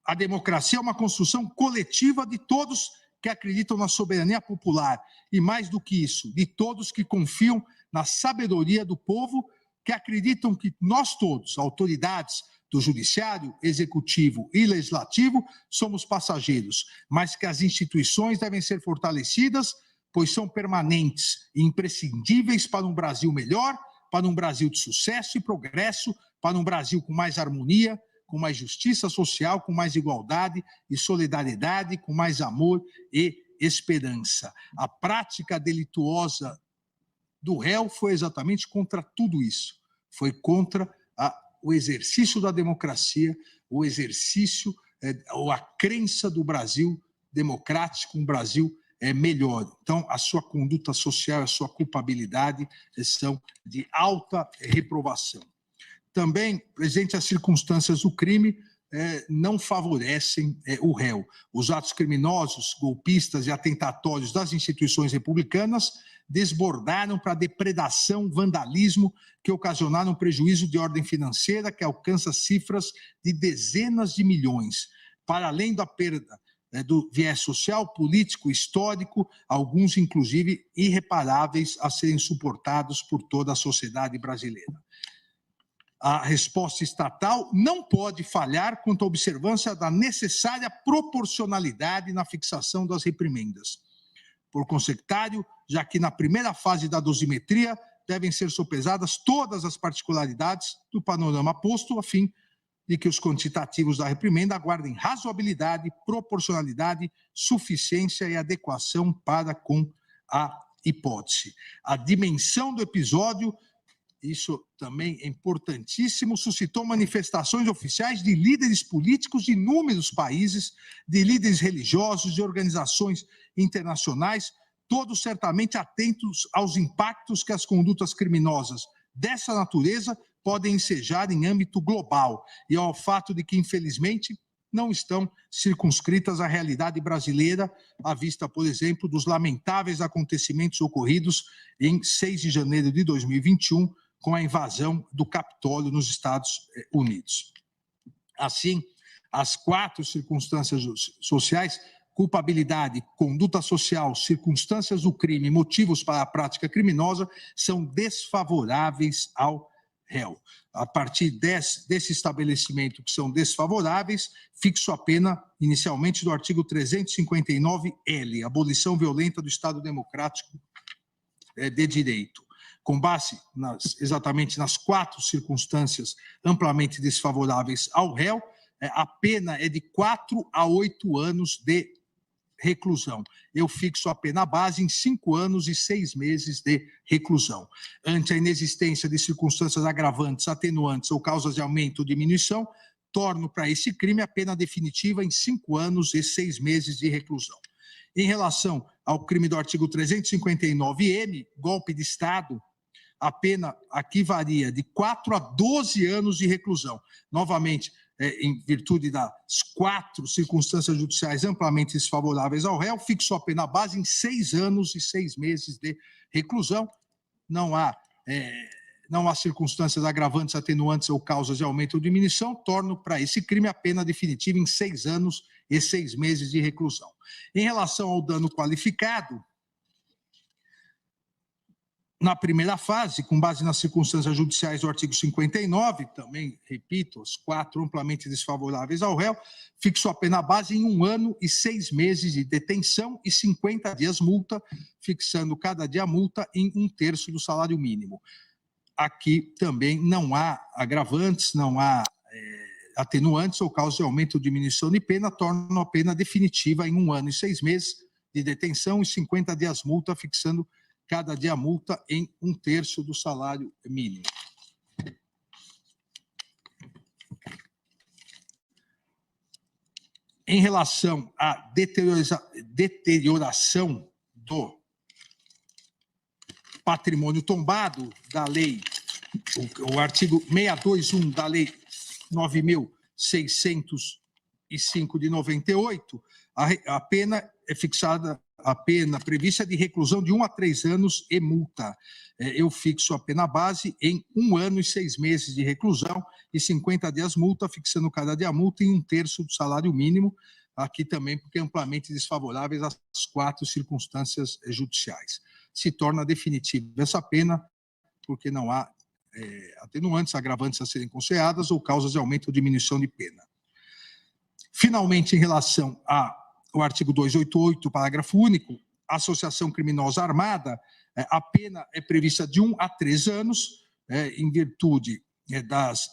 A democracia é uma construção coletiva de todos que acreditam na soberania popular e, mais do que isso, de todos que confiam na sabedoria do povo, que acreditam que nós todos, autoridades do judiciário, executivo e legislativo, somos passageiros, mas que as instituições devem ser fortalecidas, pois são permanentes e imprescindíveis para um Brasil melhor, para um Brasil de sucesso e progresso, para um Brasil com mais harmonia, com mais justiça social, com mais igualdade e solidariedade, com mais amor e esperança. A prática delituosa do réu foi exatamente contra tudo isso. Foi contra o exercício da democracia, o exercício ou a crença do Brasil democrático, um Brasil melhor. Então, a sua conduta social, a sua culpabilidade são de alta reprovação. Também, presidente, as circunstâncias do crime não favorecem o réu. Os atos criminosos, golpistas e atentatórios das instituições republicanas desbordaram para depredação, vandalismo, que ocasionaram prejuízo de ordem financeira que alcança cifras de dezenas de milhões. Para além da perda do viés social, político, histórico, alguns, inclusive, irreparáveis a serem suportados por toda a sociedade brasileira. A resposta estatal não pode falhar quanto à observância da necessária proporcionalidade na fixação das reprimendas. Por consequentário, já que na primeira fase da dosimetria devem ser sopesadas todas as particularidades do panorama posto, a fim de que os quantitativos da reprimenda aguardem razoabilidade, proporcionalidade, suficiência e adequação para com a hipótese. A dimensão do episódio, isso também é importantíssimo, suscitou manifestações oficiais de líderes políticos de inúmeros países, de líderes religiosos, de organizações internacionais, todos certamente atentos aos impactos que as condutas criminosas dessa natureza podem ensejar em âmbito global e ao fato de que, infelizmente, não estão circunscritas à realidade brasileira, à vista, por exemplo, dos lamentáveis acontecimentos ocorridos em 6 de janeiro de 2021, com a invasão do Capitólio nos Estados Unidos. Assim, as 4 circunstâncias sociais, culpabilidade, conduta social, circunstâncias do crime, motivos para a prática criminosa, são desfavoráveis ao réu. A partir desse estabelecimento que são desfavoráveis, fixo a pena, inicialmente, do artigo 359-L, abolição violenta do Estado Democrático de Direito. Com base exatamente nas 4 circunstâncias amplamente desfavoráveis ao réu, a pena é de 4 a 8 anos de reclusão. Eu fixo a pena base em 5 anos e 6 meses de reclusão. Ante a inexistência de circunstâncias agravantes, atenuantes ou causas de aumento ou diminuição, torno para esse crime a pena definitiva em 5 anos e 6 meses de reclusão. Em relação ao crime do artigo 359-M, golpe de Estado, a pena aqui varia de 4 a 12 anos de reclusão. Novamente, em virtude das 4 circunstâncias judiciais amplamente desfavoráveis ao réu, fixou a pena base em 6 anos e 6 meses de reclusão. Não há circunstâncias agravantes, atenuantes ou causas de aumento ou diminuição, torno para esse crime a pena definitiva em 6 anos e 6 meses de reclusão. Em relação ao dano qualificado, na primeira fase, com base nas circunstâncias judiciais do artigo 59, também, repito, as 4 amplamente desfavoráveis ao réu, fixou a pena base em 1 ano e 6 meses de detenção e 50 dias multa, fixando cada dia multa em 1/3 do salário mínimo. Aqui também não há agravantes, não há atenuantes ou causa de aumento ou diminuição de pena, tornam a pena definitiva em 1 ano e 6 meses de detenção e 50 dias multa, fixando cada dia multa em 1/3 do salário mínimo. Em relação à deterioração do patrimônio tombado da lei, o artigo 621 da lei 9.605 de 98, a pena é fixada, a pena prevista de reclusão de 1 a 3 anos e multa. Eu fixo a pena base em 1 ano e 6 meses de reclusão e 50 dias multa, fixando cada dia multa em 1/3 do salário mínimo, aqui também porque é amplamente desfavoráveis às 4 circunstâncias judiciais. Se torna definitiva essa pena porque não há atenuantes, agravantes a serem consideradas ou causas de aumento ou diminuição de pena. Finalmente, em relação ao artigo 288, parágrafo único, associação criminosa armada, a pena é prevista de 1 a 3 anos, em virtude das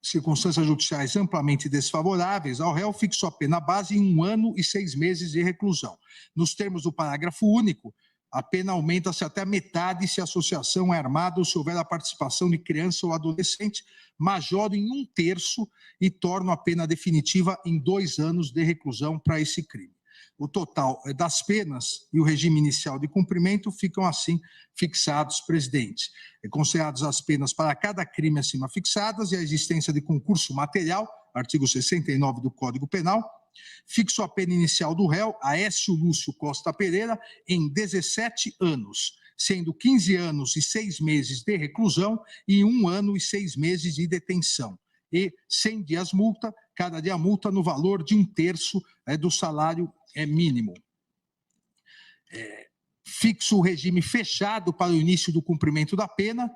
circunstâncias judiciais amplamente desfavoráveis ao réu, fixou a pena base em 1 ano e 6 meses de reclusão. Nos termos do parágrafo único, a pena aumenta-se até a metade se a associação é armada ou se houver a participação de criança ou adolescente, majora em 1/3 e torna a pena definitiva em 2 anos de reclusão para esse crime. o total das penas e o regime inicial de cumprimento ficam assim fixados, presidente. Consideradas as penas para cada crime acima fixadas e a existência de concurso material, artigo 69 do Código Penal, fixo a pena inicial do réu, Aécio Lúcio Costa Pereira, em 17 anos, sendo 15 anos e 6 meses de reclusão e 1 ano e 6 meses de detenção. E 100 dias multa, cada dia multa no valor de 1/3 do salário mínimo. Fixo o regime fechado para o início do cumprimento da pena,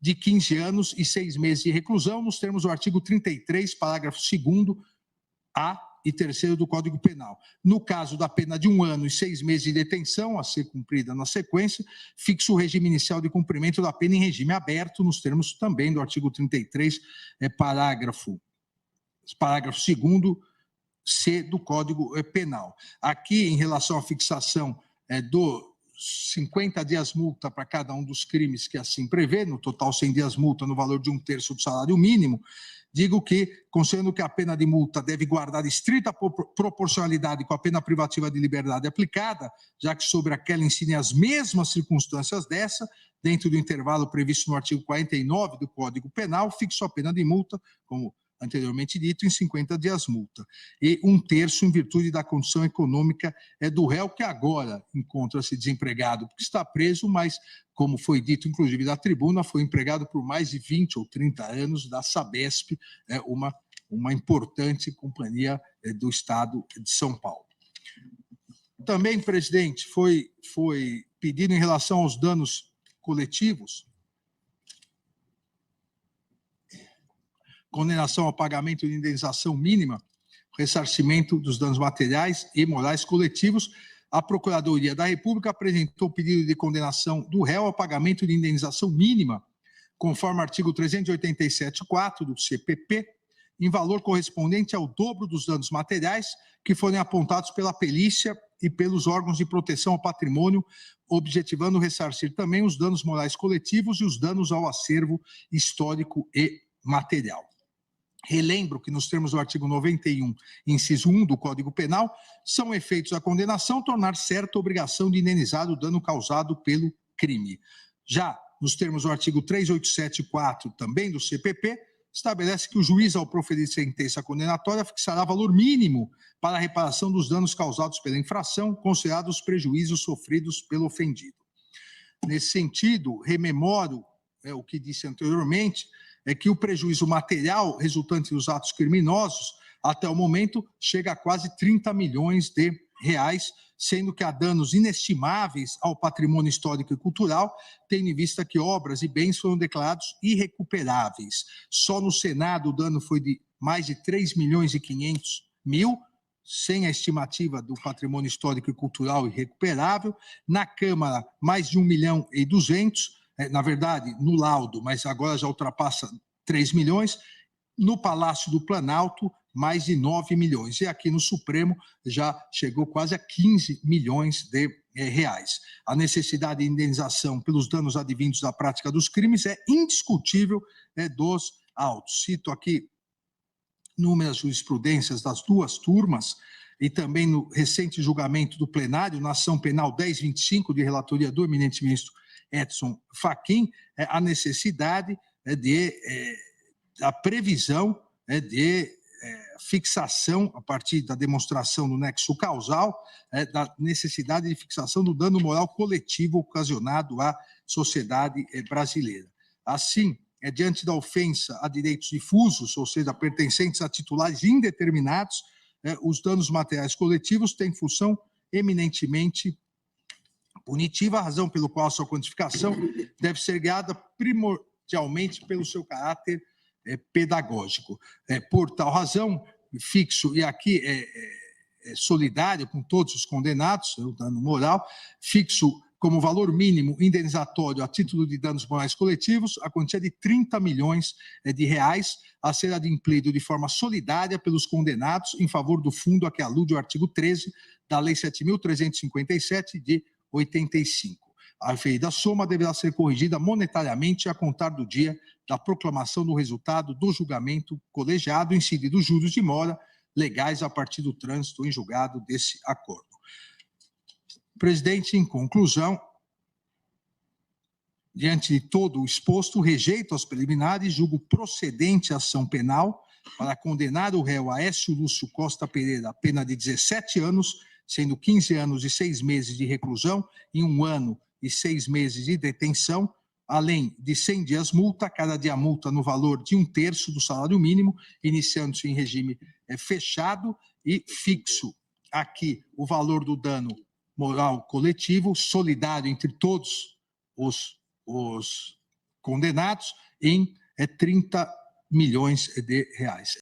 de 15 anos e 6 meses de reclusão, nos termos do artigo 33, parágrafo 2º, A e 3º do Código Penal. No caso da pena de 1 ano e 6 meses de detenção, a ser cumprida na sequência, fixa o regime inicial de cumprimento da pena em regime aberto, nos termos também do artigo 33, parágrafo 2º, C do Código Penal. Aqui, em relação à fixação do 50 dias multa para cada um dos crimes que assim prevê, no total 100 dias multa no valor de 1/3 do salário mínimo, digo que, considerando que a pena de multa deve guardar estrita proporcionalidade com a pena privativa de liberdade aplicada, já que sobre aquela incidem as mesmas circunstâncias dessa, dentro do intervalo previsto no artigo 49 do Código Penal, fixo a pena de multa, como anteriormente dito, em 50 dias multa, e 1/3 em virtude da condição econômica do réu, que agora encontra-se desempregado porque está preso, mas, como foi dito, inclusive, da tribuna, foi empregado por mais de 20 ou 30 anos da Sabesp, uma importante companhia do Estado de São Paulo. Também, presidente, foi pedido em relação aos danos coletivos, condenação ao pagamento de indenização mínima, ressarcimento dos danos materiais e morais coletivos. A Procuradoria da República apresentou pedido de condenação do réu ao pagamento de indenização mínima, conforme artigo 387-4 do CPP, em valor correspondente ao dobro dos danos materiais que forem apontados pela perícia e pelos órgãos de proteção ao patrimônio, objetivando ressarcir também os danos morais coletivos e os danos ao acervo histórico e material. Relembro que, nos termos do artigo 91, inciso 1 do Código Penal, são efeitos da condenação tornar certa a obrigação de indenizar o dano causado pelo crime. Já nos termos do artigo 387-4, também do CPP, estabelece que o juiz, ao proferir sentença condenatória, fixará valor mínimo para a reparação dos danos causados pela infração, considerados os prejuízos sofridos pelo ofendido. Nesse sentido, rememoro o que disse anteriormente, que o prejuízo material resultante dos atos criminosos, até o momento, chega a quase 30 milhões de reais, sendo que há danos inestimáveis ao patrimônio histórico e cultural, tendo em vista que obras e bens foram declarados irrecuperáveis. Só no Senado o dano foi de mais de 3 milhões e 500 mil, sem a estimativa do patrimônio histórico e cultural irrecuperável. Na Câmara, mais de 1 milhão e 200, na verdade, no laudo, mas agora já ultrapassa 3 milhões. No Palácio do Planalto, mais de 9 milhões. E aqui no Supremo já chegou quase a 15 milhões de reais. A necessidade de indenização pelos danos advindos da prática dos crimes é indiscutível dos autos. Cito aqui inúmeras jurisprudências das duas turmas e também no recente julgamento do plenário, na ação penal 1025, de relatoria do eminente ministro Edson Fachin, a necessidade a previsão de fixação, a partir da demonstração do nexo causal, da necessidade de fixação do dano moral coletivo ocasionado à sociedade brasileira. Assim, diante da ofensa a direitos difusos, ou seja, pertencentes a titulares indeterminados, os danos materiais coletivos têm função eminentemente punitiva, a razão pelo qual a sua quantificação deve ser guiada primordialmente pelo seu caráter pedagógico. Por tal razão, fixo, e aqui é solidário com todos os condenados, o dano moral, fixo como valor mínimo indenizatório a título de danos morais coletivos a quantia de 30 milhões de reais a ser adimplido de forma solidária pelos condenados em favor do fundo a que alude o artigo 13 da Lei 7.357 de 85. A referida soma deverá ser corrigida monetariamente a contar do dia da proclamação do resultado do julgamento colegiado, incididos juros de mora legais a partir do trânsito em julgado desse acordo. Presidente, em conclusão, diante de todo o exposto, rejeito as preliminares, julgo procedente a ação penal para condenar o réu Aécio Lúcio Costa Pereira a pena de 17 anos, sendo 15 anos e 6 meses de reclusão e 1 ano e 6 meses de detenção, além de 100 dias multa, cada dia multa no valor de 1/3 do salário mínimo, iniciando-se em regime fechado e fixo. Aqui, o valor do dano moral coletivo, solidário entre todos os condenados, em 30 milhões de reais.